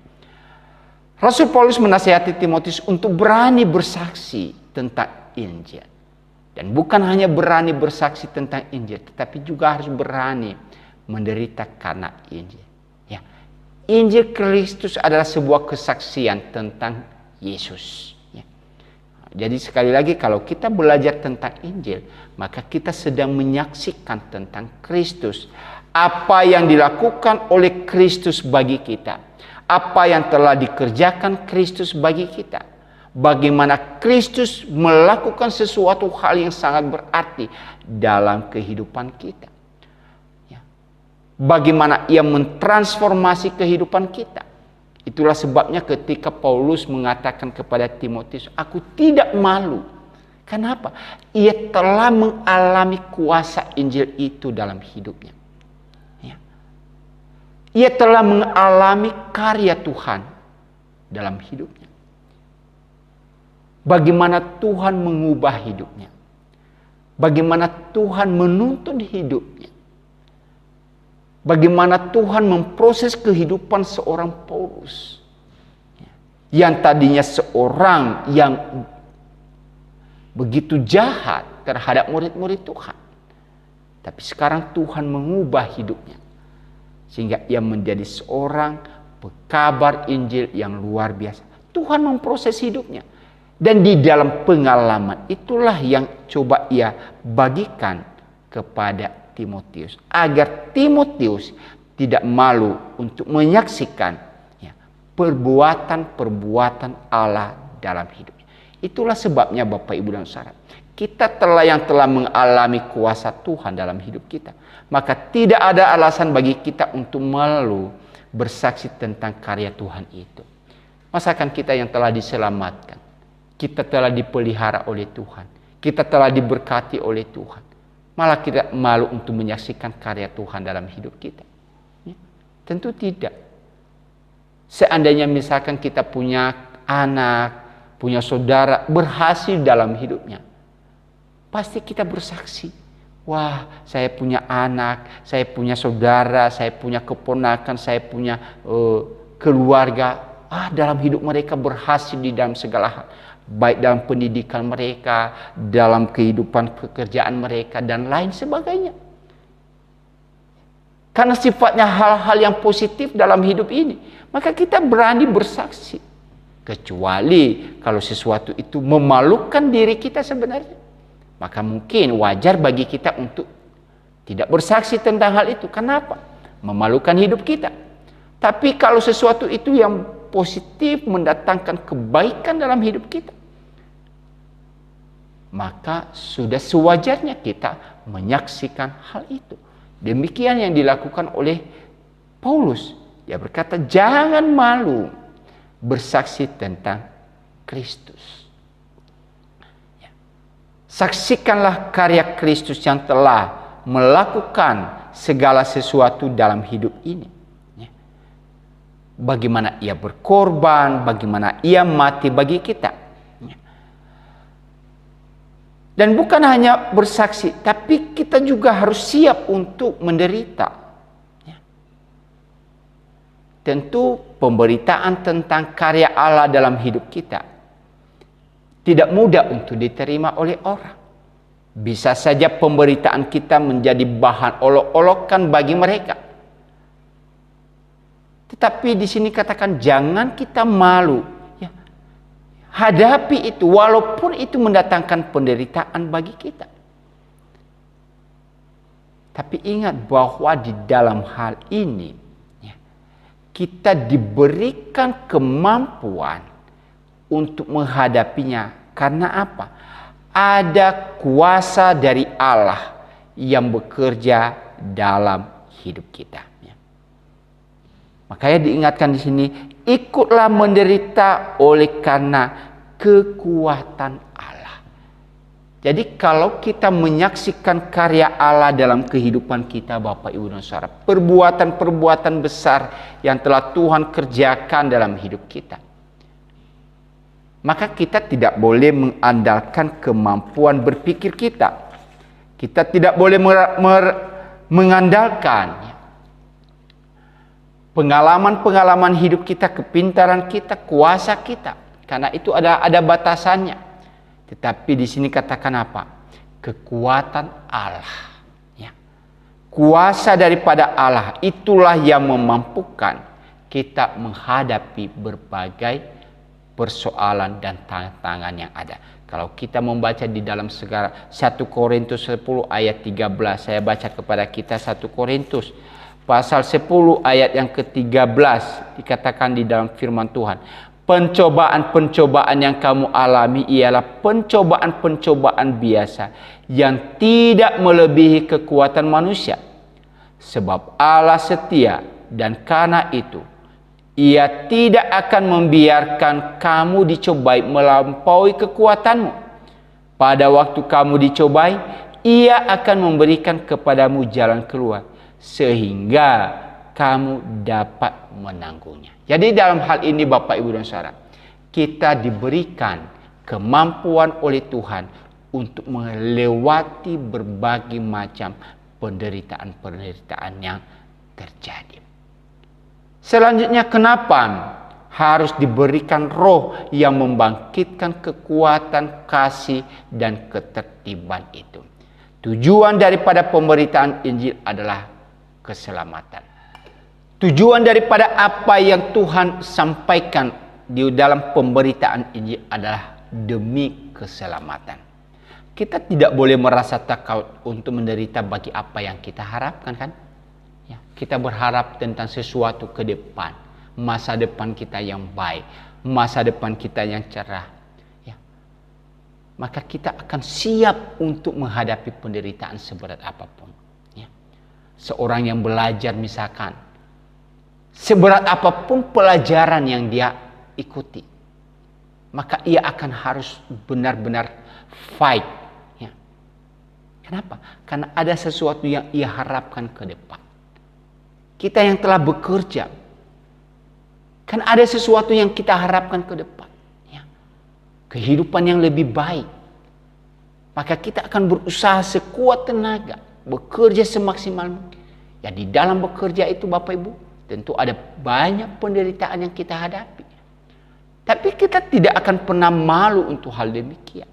A: Rasul Paulus menasihati Timotius untuk berani bersaksi tentang Injil. Dan bukan hanya berani bersaksi tentang Injil, tetapi juga harus berani menderita karena Injil. Ya. Injil Kristus adalah sebuah kesaksian tentang Yesus. Jadi sekali lagi kalau kita belajar tentang Injil, maka kita sedang menyaksikan tentang Kristus. Apa yang dilakukan oleh Kristus bagi kita. Apa yang telah dikerjakan Kristus bagi kita. Bagaimana Kristus melakukan sesuatu hal yang sangat berarti dalam kehidupan kita. Bagaimana ia mentransformasi kehidupan kita. Itulah sebabnya ketika Paulus mengatakan kepada Timotius, aku tidak malu. Kenapa? Ia telah mengalami kuasa Injil itu dalam hidupnya. Ya. Ia telah mengalami karya Tuhan dalam hidupnya. Bagaimana Tuhan mengubah hidupnya. Bagaimana Tuhan menuntun hidupnya. Bagaimana Tuhan memproses kehidupan seorang Paulus. Yang tadinya seorang yang begitu jahat terhadap murid-murid Tuhan. Tapi sekarang Tuhan mengubah hidupnya. Sehingga ia menjadi seorang pekabar Injil yang luar biasa. Tuhan memproses hidupnya. Dan di dalam pengalaman itulah yang coba ia bagikan kepada Timotius, agar Timotius tidak malu untuk menyaksikan perbuatan-perbuatan Allah dalam hidupnya. Itulah sebabnya Bapak Ibu dan Saudara, kita telah mengalami kuasa Tuhan dalam hidup kita, maka tidak ada alasan bagi kita untuk malu bersaksi tentang karya Tuhan itu. Masakan kita yang telah diselamatkan, kita telah dipelihara oleh Tuhan, kita telah diberkati oleh Tuhan. Malah kita malu untuk menyaksikan karya Tuhan dalam hidup kita. Ya, tentu tidak. Seandainya misalkan kita punya anak, punya saudara berhasil dalam hidupnya, pasti kita bersaksi. Wah, saya punya anak, saya punya saudara, saya punya keponakan, saya punya keluarga. Dalam hidup mereka berhasil di dalam segala hal. Baik dalam pendidikan mereka, dalam kehidupan pekerjaan mereka, dan lain sebagainya. Karena sifatnya hal-hal yang positif dalam hidup ini, maka kita berani bersaksi. Kecuali kalau sesuatu itu memalukan diri kita sebenarnya, maka mungkin wajar bagi kita untuk tidak bersaksi tentang hal itu. Kenapa? Memalukan hidup kita. Tapi kalau sesuatu itu yang positif, mendatangkan kebaikan dalam hidup kita, maka sudah sewajarnya kita menyaksikan hal itu. Demikian yang dilakukan oleh Paulus. Dia berkata, jangan malu bersaksi tentang Kristus. Saksikanlah karya Kristus yang telah melakukan segala sesuatu dalam hidup ini. Bagaimana ia berkorban, bagaimana ia mati bagi kita. Dan bukan hanya bersaksi, tapi kita juga harus siap untuk menderita. Tentu pemberitaan tentang karya Allah dalam hidup kita tidak mudah untuk diterima oleh orang. Bisa saja pemberitaan kita menjadi bahan olok-olokan bagi mereka. Tetapi di sini katakan jangan kita malu. Ya. Hadapi itu walaupun itu mendatangkan penderitaan bagi kita. Tapi ingat bahwa di dalam hal ini kita diberikan kemampuan untuk menghadapinya. Karena apa? Ada kuasa dari Allah yang bekerja dalam hidup kita. Makanya diingatkan di sini, ikutlah menderita oleh karena kekuatan Allah. Jadi kalau kita menyaksikan karya Allah dalam kehidupan kita, Bapak Ibu dan Saudara, perbuatan-perbuatan besar yang telah Tuhan kerjakan dalam hidup kita, maka kita tidak boleh mengandalkan kemampuan berpikir kita. Kita tidak boleh mengandalkan pengalaman-pengalaman hidup kita, kepintaran kita, kuasa kita. Karena itu ada batasannya. Tetapi di sini katakan apa? Kekuatan Allah. Ya. Kuasa daripada Allah itulah yang memampukan kita menghadapi berbagai persoalan dan tantangan yang ada. Kalau kita membaca di dalam segala 1 Korintus 10 ayat 13, saya baca kepada kita 1 Korintus pasal 10 ayat yang ke-13, dikatakan di dalam firman Tuhan, pencobaan-pencobaan yang kamu alami ialah pencobaan-pencobaan biasa yang tidak melebihi kekuatan manusia. Sebab Allah setia dan karena itu Ia tidak akan membiarkan kamu dicobai melampaui kekuatanmu. Pada waktu kamu dicobai, Ia akan memberikan kepadamu jalan keluar sehingga kamu dapat menanggungnya. Jadi dalam hal ini Bapak Ibu dan Saudara, kita diberikan kemampuan oleh Tuhan untuk melewati berbagai macam penderitaan-penderitaan yang terjadi. Selanjutnya, kenapa harus diberikan roh yang membangkitkan kekuatan, kasih, dan ketertiban itu? Tujuan daripada pemberitaan Injil adalah keselamatan. Tujuan daripada apa yang Tuhan sampaikan di dalam pemberitaan Injil adalah demi keselamatan. Kita tidak boleh merasa takut untuk menderita bagi apa yang kita harapkan, kan? Ya, kita berharap tentang sesuatu ke depan, masa depan kita yang baik, masa depan kita yang cerah. Ya. Maka kita akan siap untuk menghadapi penderitaan seberat apapun. Seorang yang belajar misalkan, seberat apapun pelajaran yang dia ikuti, maka ia akan harus benar-benar fight. Ya. Kenapa? Karena ada sesuatu yang ia harapkan ke depan. Kita yang telah bekerja, kan ada sesuatu yang kita harapkan ke depan. Ya. Kehidupan yang lebih baik. Maka kita akan berusaha sekuat tenaga, bekerja semaksimal mungkin. Ya, di dalam bekerja itu Bapak Ibu, tentu ada banyak penderitaan yang kita hadapi. Tapi kita tidak akan pernah malu untuk hal demikian.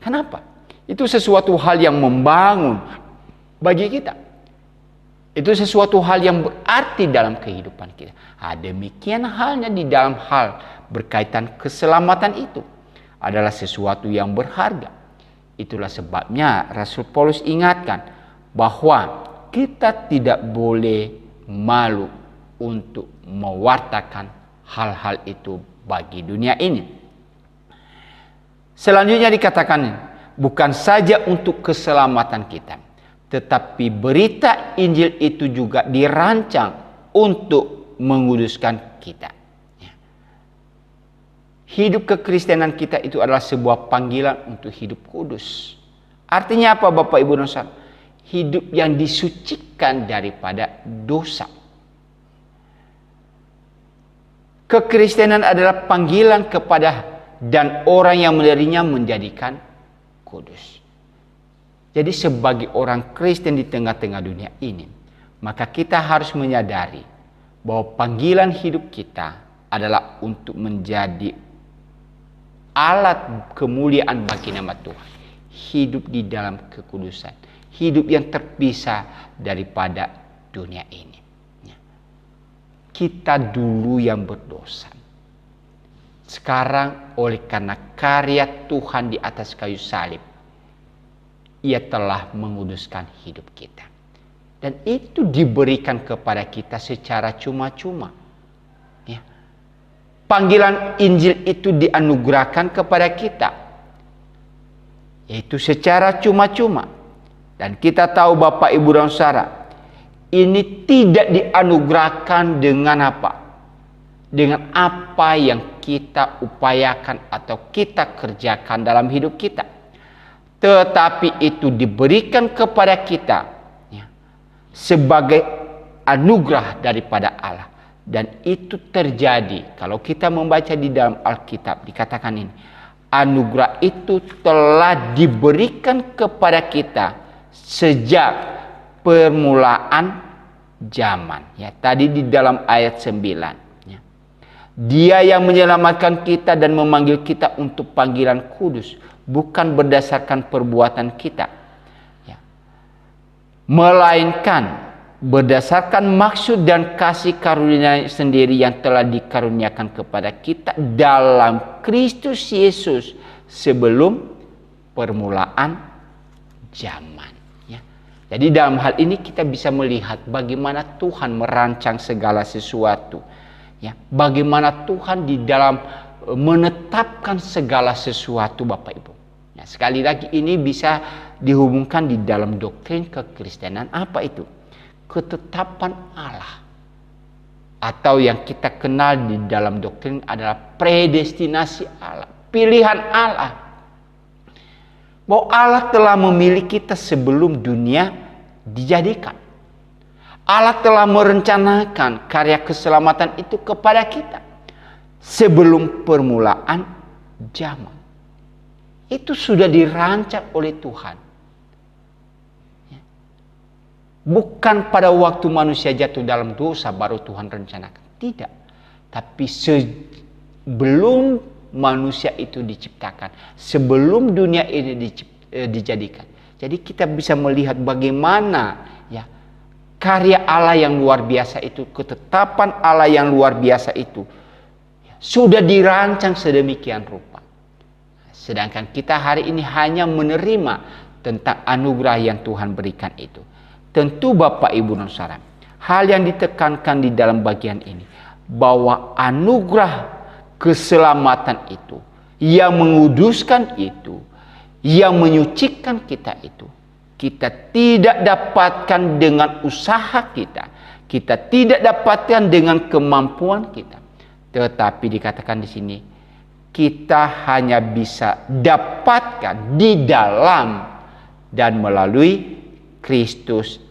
A: Kenapa? Itu sesuatu hal yang membangun bagi kita. Itu sesuatu hal yang berarti dalam kehidupan kita. Demikian halnya di dalam hal berkaitan keselamatan itu. Adalah sesuatu yang berharga. Itulah sebabnya Rasul Paulus ingatkan bahwa kita tidak boleh malu untuk mewartakan hal-hal itu bagi dunia ini. Selanjutnya dikatakan, bukan saja untuk keselamatan kita, tetapi berita Injil itu juga dirancang untuk menguduskan kita. Hidup kekristenan kita itu adalah sebuah panggilan untuk hidup kudus. Artinya apa Bapak Ibu dan Saudara? hidup yang disucikan daripada dosa. Kekristenan adalah panggilan kepada dan orang yang menerimanya menjadikan kudus. Jadi sebagai orang Kristen di tengah-tengah dunia ini, maka kita harus menyadari bahwa panggilan hidup kita adalah untuk menjadi alat kemuliaan bagi nama Tuhan. Hidup di dalam kekudusan. Hidup yang terpisah daripada dunia ini. Kita dulu yang berdosa. Sekarang oleh karena karya Tuhan di atas kayu salib, Ia telah menguduskan hidup kita. Dan itu diberikan kepada kita secara cuma-cuma. Ya. Panggilan Injil itu dianugerahkan kepada kita. Yaitu secara cuma-cuma. Dan kita tahu Bapak Ibu dan Saudara, ini tidak dianugerahkan dengan apa? Dengan apa yang kita upayakan atau kita kerjakan dalam hidup kita. Tetapi itu diberikan kepada kita ya, sebagai anugerah daripada Allah. Dan itu terjadi kalau kita membaca di dalam Alkitab, dikatakan ini. Anugerah itu telah diberikan kepada kita sejak permulaan zaman. Ya, tadi di dalam ayat 9. Ya. Dia yang menyelamatkan kita dan memanggil kita untuk panggilan kudus, bukan berdasarkan perbuatan kita, ya, melainkan berdasarkan maksud dan kasih karunia sendiri yang telah dikaruniakan kepada kita dalam Kristus Yesus sebelum permulaan zaman. Jadi dalam hal ini kita bisa melihat bagaimana Tuhan merancang segala sesuatu. Ya, bagaimana Tuhan di dalam menetapkan segala sesuatu Bapak Ibu. Ya, sekali lagi ini bisa dihubungkan di dalam doktrin kekristenan. Apa itu? Ketetapan Allah. Atau yang kita kenal di dalam doktrin adalah predestinasi Allah. Pilihan Allah. Bahwa Allah telah memilih kita sebelum dunia dijadikan. Allah telah merencanakan karya keselamatan itu kepada kita sebelum permulaan zaman. Itu sudah dirancang oleh Tuhan. Bukan pada waktu manusia jatuh dalam dosa baru Tuhan rencanakan. Tidak. Tapi sebelum manusia itu diciptakan, sebelum dunia ini dijadikan. Jadi kita bisa melihat bagaimana ya karya Allah yang luar biasa itu, ketetapan Allah yang luar biasa itu ya, sudah dirancang sedemikian rupa. Sedangkan kita hari ini hanya menerima tentang anugerah yang Tuhan berikan itu. Tentu Bapak Ibu dan Saudara, hal yang ditekankan di dalam bagian ini bahwa anugerah keselamatan itu, yang menguduskan itu, yang menyucikan kita itu, kita tidak dapatkan dengan usaha kita. Kita tidak dapatkan dengan kemampuan kita. Tetapi dikatakan di sini, kita hanya bisa dapatkan di dalam dan melalui Kristus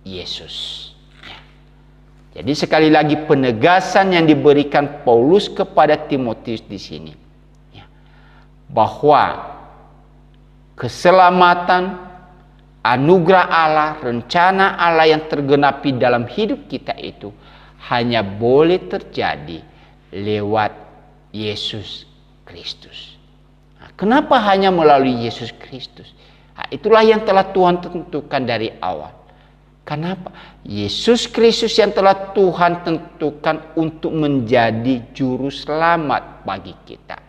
A: Yesus. Jadi sekali lagi penegasan yang diberikan Paulus kepada Timotius di sini, ya, bahwa keselamatan, anugerah Allah, rencana Allah yang tergenapi dalam hidup kita itu hanya boleh terjadi lewat Yesus Kristus. Nah, kenapa hanya melalui Yesus Kristus? Nah, itulah yang telah Tuhan tentukan dari awal. Kenapa? Yesus Kristus yang telah Tuhan tentukan untuk menjadi juru selamat bagi kita.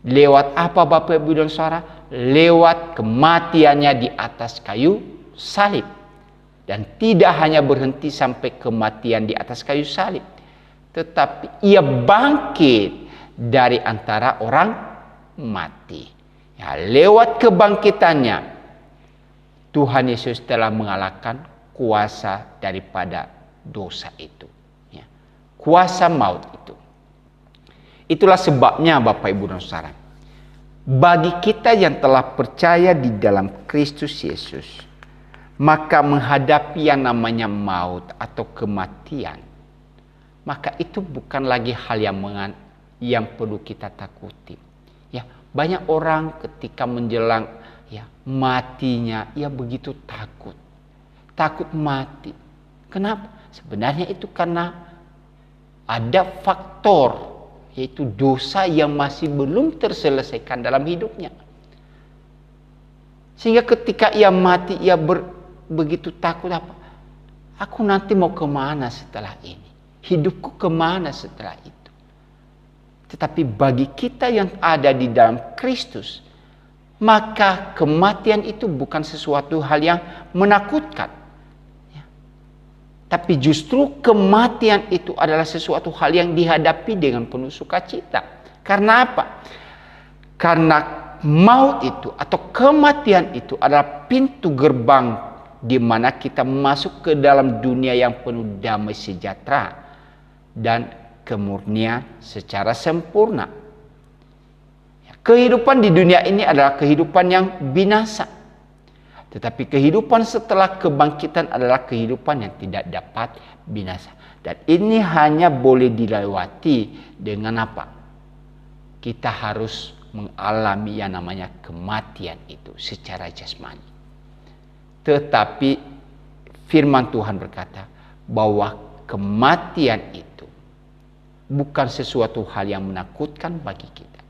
A: Lewat apa Bapak Ibu dan Saudara? Lewat kematiannya di atas kayu salib. Dan tidak hanya berhenti sampai kematian di atas kayu salib. Tetapi ia bangkit dari antara orang mati. Ya, lewat kebangkitannya, Tuhan Yesus telah mengalahkan kuasa daripada dosa itu. Ya. Kuasa maut itu. Itulah sebabnya Bapak Ibu dan Saudara, bagi kita yang telah percaya di dalam Kristus Yesus, maka menghadapi yang namanya maut atau kematian, maka itu bukan lagi hal yang perlu kita takuti. Ya, banyak orang ketika menjelang matinya, begitu takut mati. Kenapa? Sebenarnya itu karena ada faktor, yaitu dosa yang masih belum terselesaikan dalam hidupnya. Sehingga ketika ia mati, ia begitu takut, apa? Aku nanti mau kemana setelah ini? Hidupku kemana setelah itu? Tetapi bagi kita yang ada di dalam Kristus, maka kematian itu bukan sesuatu hal yang menakutkan. Tapi justru kematian itu adalah sesuatu hal yang dihadapi dengan penuh sukacita. Karena apa? Karena maut itu atau kematian itu adalah pintu gerbang di mana kita masuk ke dalam dunia yang penuh damai sejahtera dan kemurnian secara sempurna. Kehidupan di dunia ini adalah kehidupan yang binasa. Tetapi kehidupan setelah kebangkitan adalah kehidupan yang tidak dapat binasa. Dan ini hanya boleh dilewati dengan apa? Kita harus mengalami yang namanya kematian itu secara jasmani. Tetapi firman Tuhan berkata bahwa kematian itu bukan sesuatu hal yang menakutkan bagi kita.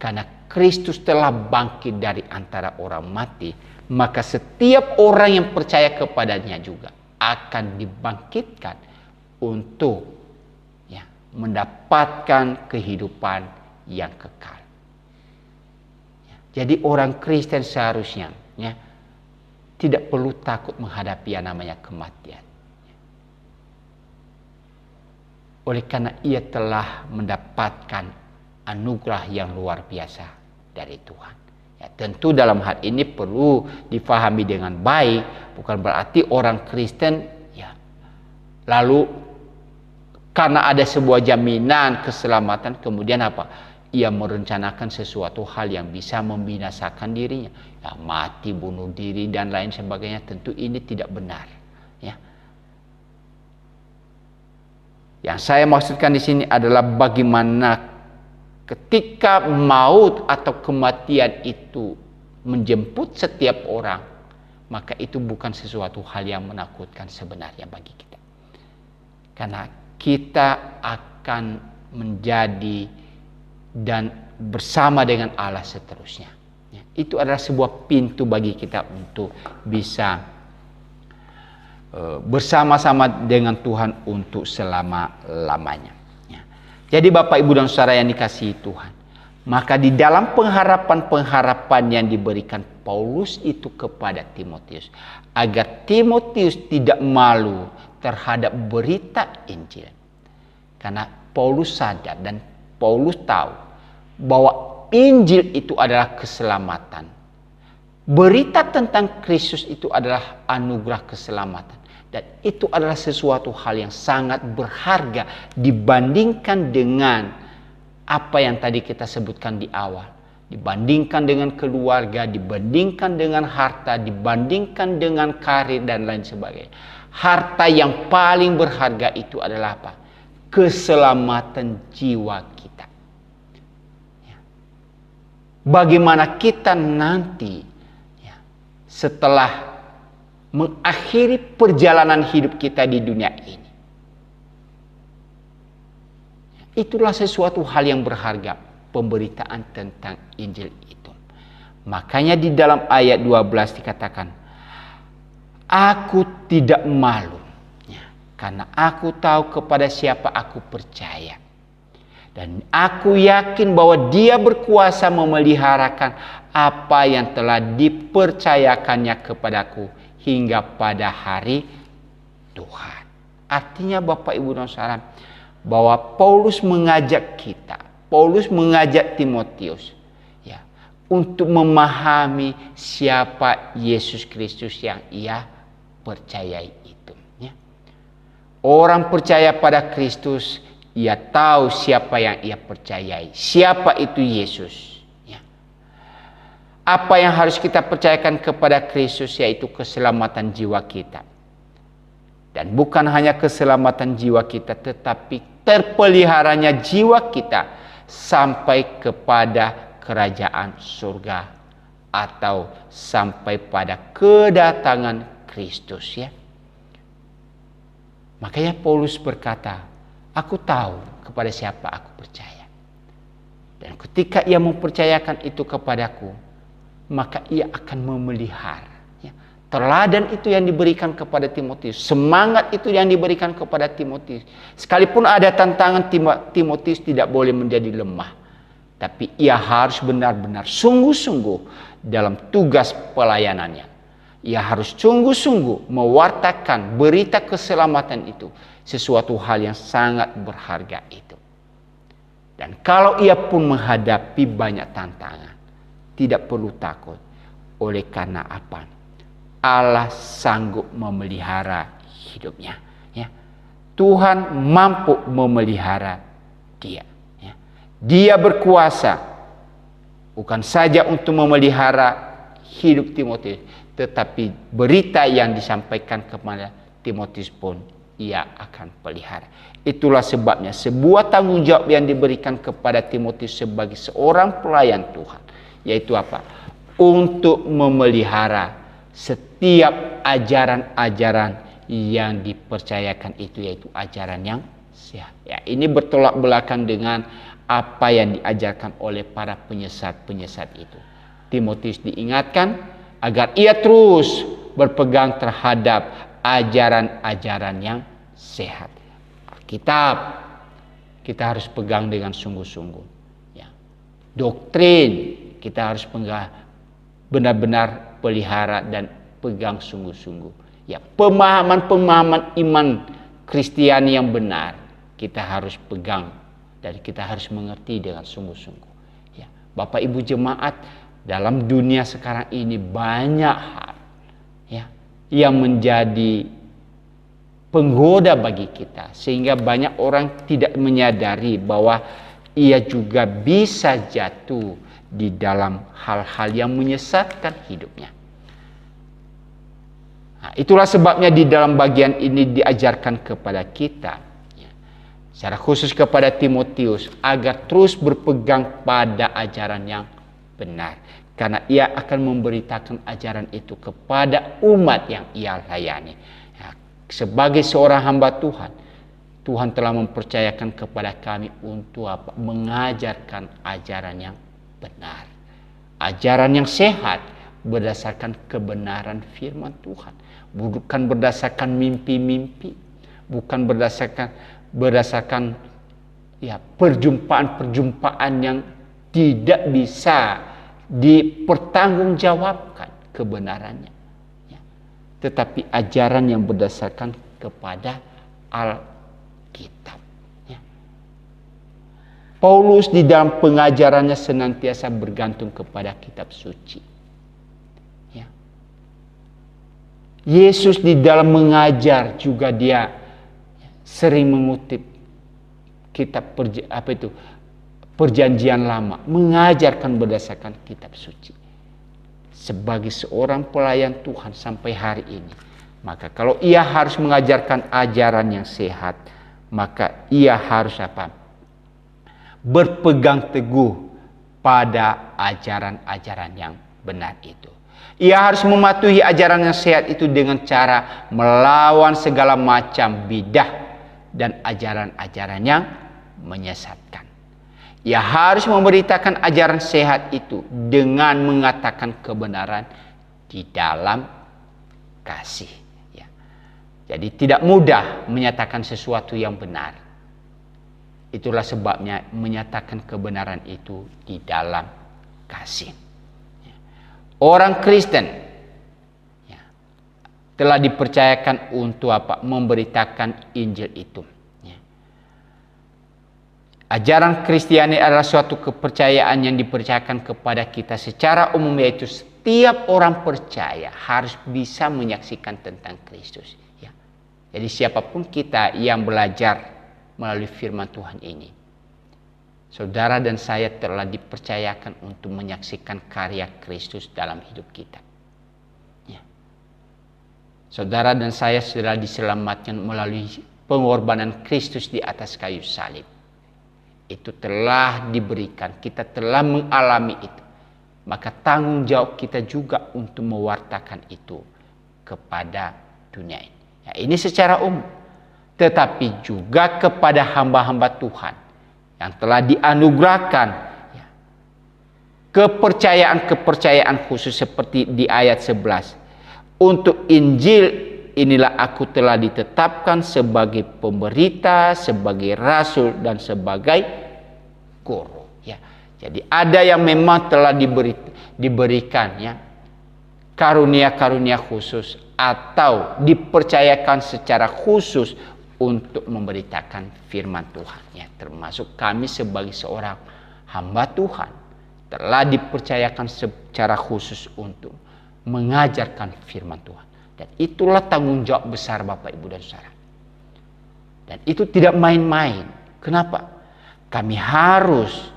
A: Karena Kristus telah bangkit dari antara orang mati, maka setiap orang yang percaya kepadanya juga akan dibangkitkan untuk mendapatkan kehidupan yang kekal. Jadi orang Kristen seharusnya tidak perlu takut menghadapi yang namanya kematian. Oleh karena ia telah mendapatkan anugerah yang luar biasa dari Tuhan. Tentu dalam hal ini perlu difahami dengan baik, bukan berarti orang Kristen lalu karena ada sebuah jaminan keselamatan kemudian apa? Ia merencanakan sesuatu hal yang bisa membinasakan dirinya, mati, bunuh diri dan lain sebagainya. Tentu ini tidak benar. Yang saya maksudkan di sini adalah bagaimana ketika maut atau kematian itu menjemput setiap orang, maka itu bukan sesuatu hal yang menakutkan sebenarnya bagi kita. Karena kita akan menjadi dan bersama dengan Allah seterusnya. Itu adalah sebuah pintu bagi kita untuk bisa bersama-sama dengan Tuhan untuk selama-lamanya. Jadi Bapak, Ibu, dan Saudara yang dikasihi Tuhan, maka di dalam pengharapan-pengharapan yang diberikan Paulus itu kepada Timotius, agar Timotius tidak malu terhadap berita Injil. Karena Paulus sadar dan Paulus tahu bahwa Injil itu adalah keselamatan. Berita tentang Kristus itu adalah anugerah keselamatan. Dan itu adalah sesuatu hal yang sangat berharga dibandingkan dengan apa yang tadi kita sebutkan di awal. Dibandingkan dengan keluarga, dibandingkan dengan harta, dibandingkan dengan karir dan lain sebagainya. Harta yang paling berharga itu adalah apa? Keselamatan jiwa kita. Bagaimana kita nanti setelah mengakhiri perjalanan hidup kita di dunia ini. Itulah sesuatu hal yang berharga, pemberitaan tentang Injil itu. Makanya di dalam ayat 12 dikatakan, aku tidak malu, karena aku tahu kepada siapa aku percaya. Dan aku yakin bahwa Dia berkuasa memeliharakan apa yang telah dipercayakannya kepadaku hingga pada hari Tuhan. Artinya Bapak, Ibu, dan Saudara, bahwa Paulus mengajak kita, Paulus mengajak Timotius untuk memahami siapa Yesus Kristus yang ia percayai itu. Orang percaya pada Kristus, ia tahu siapa yang ia percayai, siapa itu Yesus. Apa yang harus kita percayakan kepada Kristus, yaitu keselamatan jiwa kita. Dan bukan hanya keselamatan jiwa kita, tetapi terpeliharanya jiwa kita sampai kepada kerajaan surga atau sampai pada kedatangan Kristus, ya. Makanya Paulus berkata, aku tahu kepada siapa aku percaya. Dan ketika ia mempercayakan itu kepadaku, maka ia akan memelihara. Ya. Teladan itu yang diberikan kepada Timotius. Semangat itu yang diberikan kepada Timotius. Sekalipun ada tantangan, Timotius tidak boleh menjadi lemah. Tapi ia harus benar-benar sungguh-sungguh dalam tugas pelayanannya. Ia harus sungguh-sungguh mewartakan berita keselamatan itu. Sesuatu hal yang sangat berharga itu. Dan kalau ia pun menghadapi banyak tantangan, tidak perlu takut. Oleh karena apa? Allah sanggup memelihara hidupnya. Ya. Tuhan mampu memelihara dia. Ya. Dia berkuasa bukan saja untuk memelihara hidup Timotius, tetapi berita yang disampaikan kepada Timotius pun ia akan pelihara. Itulah sebabnya sebuah tanggung jawab yang diberikan kepada Timotius sebagai seorang pelayan Tuhan, yaitu apa? Untuk memelihara setiap ajaran-ajaran yang dipercayakan itu, yaitu ajaran yang sehat. Ya, ini bertolak belakang dengan apa yang diajarkan oleh para penyesat-penyesat itu. Timotius diingatkan agar ia terus berpegang terhadap ajaran-ajaran yang sehat. Alkitab kita harus pegang dengan sungguh-sungguh. Ya. Doktrin kita harus benar-benar pelihara dan pegang sungguh-sungguh. Ya, pemahaman-pemahaman iman Kristiani yang benar kita harus pegang dan kita harus mengerti dengan sungguh-sungguh. Ya, Bapak Ibu jemaat, dalam dunia sekarang ini banyak hal, ya, yang menjadi penggoda bagi kita, sehingga banyak orang tidak menyadari bahwa ia juga bisa jatuh di dalam hal-hal yang menyesatkan hidupnya. Nah, itulah sebabnya di dalam bagian ini diajarkan kepada kita, ya, secara khusus kepada Timotius, agar terus berpegang pada ajaran yang benar, karena ia akan memberitakan ajaran itu kepada umat yang ia layani. Ya, sebagai seorang hamba Tuhan, Tuhan telah mempercayakan kepada kami untuk apa? Mengajarkan ajaran yang benar, ajaran yang sehat berdasarkan kebenaran firman Tuhan, bukan berdasarkan mimpi-mimpi, bukan berdasarkan ya perjumpaan-perjumpaan yang tidak bisa dipertanggungjawabkan kebenarannya, ya. Tetapi ajaran yang berdasarkan kepada Alkitab, ya. Paulus di dalam pengajarannya senantiasa bergantung kepada kitab suci, ya. Yesus di dalam mengajar juga dia sering mengutip kitab Perjanjian Lama, mengajarkan berdasarkan kitab suci. Sebagai seorang pelayan Tuhan sampai hari ini, maka kalau ia harus mengajarkan ajaran yang sehat, maka ia harus apa? Berpegang teguh pada ajaran-ajaran yang benar itu. Ia harus mematuhi ajaran yang sehat itu dengan cara melawan segala macam bidah dan ajaran-ajaran yang menyesatkan. Ia harus memberitakan ajaran sehat itu dengan mengatakan kebenaran di dalam kasih. Ya. Jadi tidak mudah menyatakan sesuatu yang benar. Itulah sebabnya menyatakan kebenaran itu di dalam kasih. Ya. Orang Kristen, ya, telah dipercayakan untuk apa? Memberitakan Injil itu. Ajaran Kristiani adalah suatu kepercayaan yang dipercayakan kepada kita secara umum, yaitu setiap orang percaya harus bisa menyaksikan tentang Kristus. Ya. Jadi siapapun kita yang belajar melalui firman Tuhan ini, Saudara dan saya telah dipercayakan untuk menyaksikan karya Kristus dalam hidup kita. Ya. Saudara dan saya sudah diselamatkan melalui pengorbanan Kristus di atas kayu salib. Itu telah diberikan, kita telah mengalami itu. Maka tanggung jawab kita juga untuk mewartakan itu kepada dunia ini. Ya, ini secara umum. Tetapi juga kepada hamba-hamba Tuhan yang telah dianugerahkan ya, kepercayaan khusus seperti di ayat 11. Untuk Injil inilah aku telah ditetapkan sebagai pemberita, sebagai rasul, dan sebagai guru. Ya. Jadi ada yang memang telah diberikan ya, karunia-karunia khusus atau dipercayakan secara khusus untuk memberitakan firman Tuhan. Ya, termasuk kami sebagai seorang hamba Tuhan telah dipercayakan secara khusus untuk mengajarkan firman Tuhan. Dan itulah tanggung jawab besar Bapak, Ibu, dan Saudara. Dan itu tidak main-main. Kenapa? Kami harus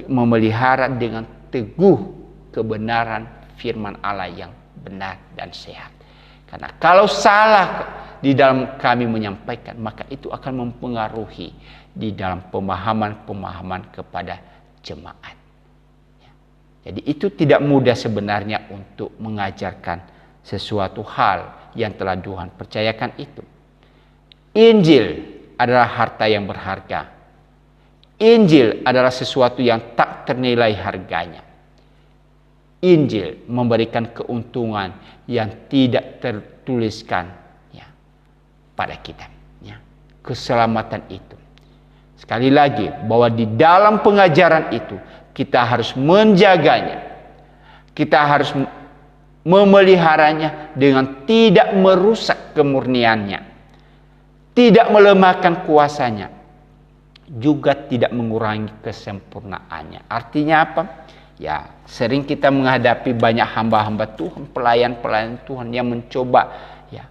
A: memelihara dengan teguh kebenaran firman Allah yang benar dan sehat. Karena kalau salah di dalam kami menyampaikan, maka itu akan mempengaruhi di dalam pemahaman kepada jemaat. Jadi itu tidak mudah sebenarnya untuk mengajarkan sesuatu hal yang telah Tuhan percayakan itu. Injil adalah harta yang berharga. Injil adalah sesuatu yang tak ternilai harganya. Injil memberikan keuntungan yang tidak tertuliskan ya, pada kita. Ya. Keselamatan itu. Sekali lagi, bahwa di dalam pengajaran itu, kita harus menjaganya. Kita harus memeliharanya dengan tidak merusak kemurniannya. Tidak melemahkan kuasanya. Juga tidak mengurangi kesempurnaannya. Artinya apa? Ya, sering kita menghadapi banyak hamba-hamba Tuhan, pelayan-pelayan Tuhan yang mencoba ya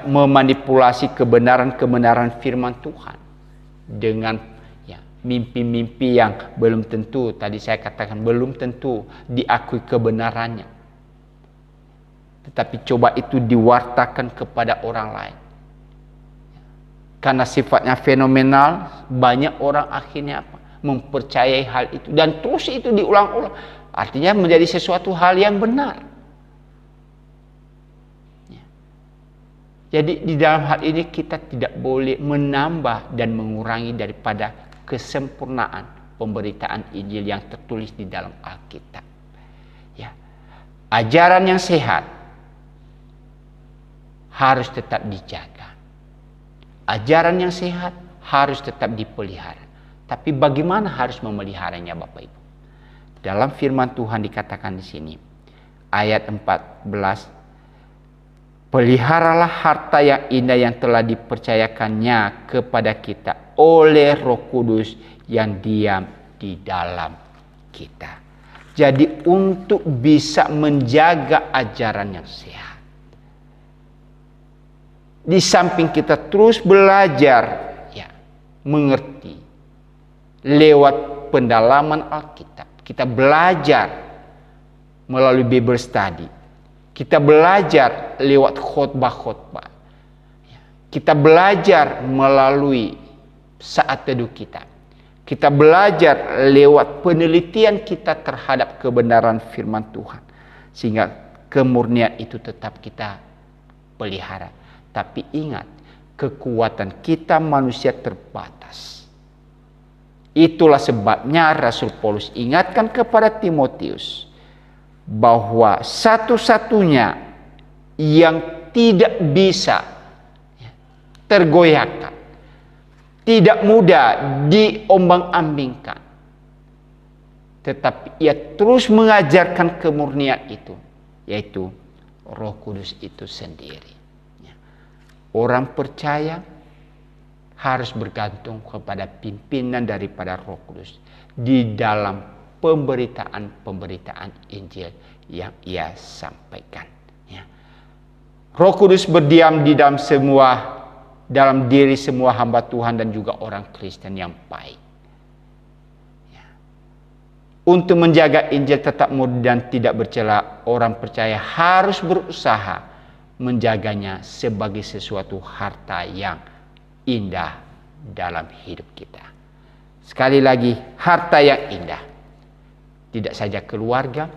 A: memanipulasi kebenaran-kebenaran firman Tuhan dengan ya mimpi-mimpi yang belum tentu, tadi saya katakan belum tentu diakui kebenarannya. Tetapi coba itu diwartakan kepada orang lain. Karena sifatnya fenomenal, banyak orang akhirnya apa? Mempercayai hal itu dan terus itu diulang-ulang, artinya menjadi sesuatu hal yang benar ya. Jadi di dalam hal ini kita tidak boleh menambah dan mengurangi daripada kesempurnaan pemberitaan Injil yang tertulis di dalam Alkitab ya. Ajaran yang sehat harus tetap dijaga, ajaran yang sehat harus tetap dipelihara. Tapi bagaimana harus memeliharanya Bapak Ibu? Dalam firman Tuhan dikatakan di sini, ayat 14, peliharalah harta yang indah yang telah dipercayakannya kepada kita oleh Roh Kudus yang diam di dalam kita. Jadi untuk bisa menjaga ajaran yang sehat, di samping kita terus belajar ya, mengerti lewat pendalaman Alkitab, kita belajar melalui Bible study, kita belajar lewat khotbah-khotbah, kita belajar melalui saat teduh kita, kita belajar lewat penelitian kita terhadap kebenaran firman Tuhan, sehingga kemurnian itu tetap kita pelihara. Tapi ingat, kekuatan kita manusia terbatas. Itulah sebabnya Rasul Paulus ingatkan kepada Timotius bahwa satu-satunya yang tidak bisa tergoyahkan, tidak mudah diombang-ambingkan, tetapi ia terus mengajarkan kemurnian itu, yaitu Roh Kudus itu sendiri. Orang percaya harus bergantung kepada pimpinan daripada Roh Kudus di dalam pemberitaan Injil yang ia sampaikan. Ya. Roh Kudus berdiam di dalam semua dalam diri semua hamba Tuhan dan juga orang Kristen yang baik. Untuk menjaga Injil tetap murni dan tidak bercela, orang percaya harus berusaha menjaganya sebagai sesuatu harta yang indah dalam hidup kita. Sekali lagi, harta yang indah. Tidak saja keluarga,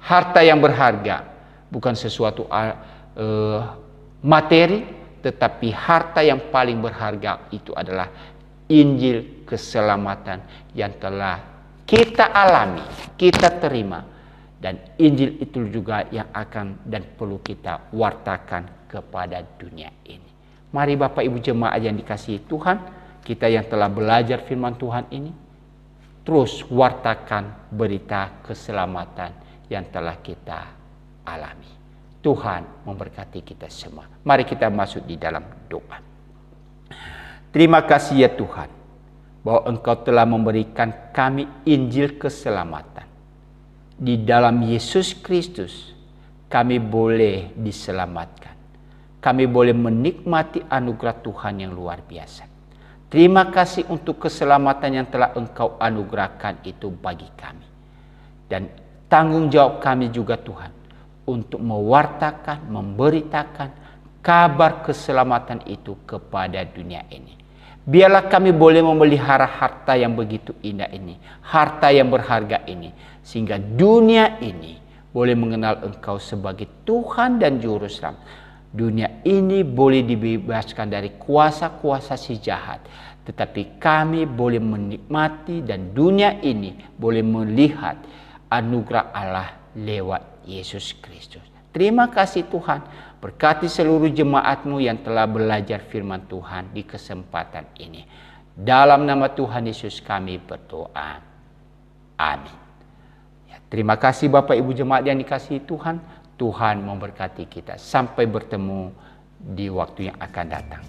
A: harta yang berharga bukan sesuatu materi, tetapi harta yang paling berharga itu adalah Injil keselamatan yang telah kita alami, kita terima. Dan Injil itu juga yang akan dan perlu kita wartakan kepada dunia ini. Mari Bapak Ibu jemaat yang dikasihi Tuhan, kita yang telah belajar firman Tuhan ini, terus wartakan berita keselamatan yang telah kita alami. Tuhan memberkati kita semua. Mari kita masuk di dalam doa. Terima kasih ya Tuhan, bahwa Engkau telah memberikan kami Injil keselamatan. Di dalam Yesus Kristus kami boleh diselamatkan. Kami boleh menikmati anugerah Tuhan yang luar biasa. Terima kasih untuk keselamatan yang telah Engkau anugerahkan itu bagi kami. Dan tanggung jawab kami juga Tuhan, untuk mewartakan, memberitakan kabar keselamatan itu kepada dunia ini. Biarlah kami boleh memelihara harta yang begitu indah ini, harta yang berharga ini, sehingga dunia ini boleh mengenal Engkau sebagai Tuhan dan Juru Selamat. Dunia ini boleh dibebaskan dari kuasa-kuasa si jahat, tetapi kami boleh menikmati dan dunia ini boleh melihat anugerah Allah lewat Yesus Kristus. Terima kasih Tuhan, berkati seluruh jemaat-Mu yang telah belajar firman Tuhan di kesempatan ini. Dalam nama Tuhan Yesus kami berdoa. Amin. Ya, terima kasih Bapak Ibu jemaat yang dikasihi Tuhan. Tuhan memberkati kita. Sampai bertemu di waktu yang akan datang.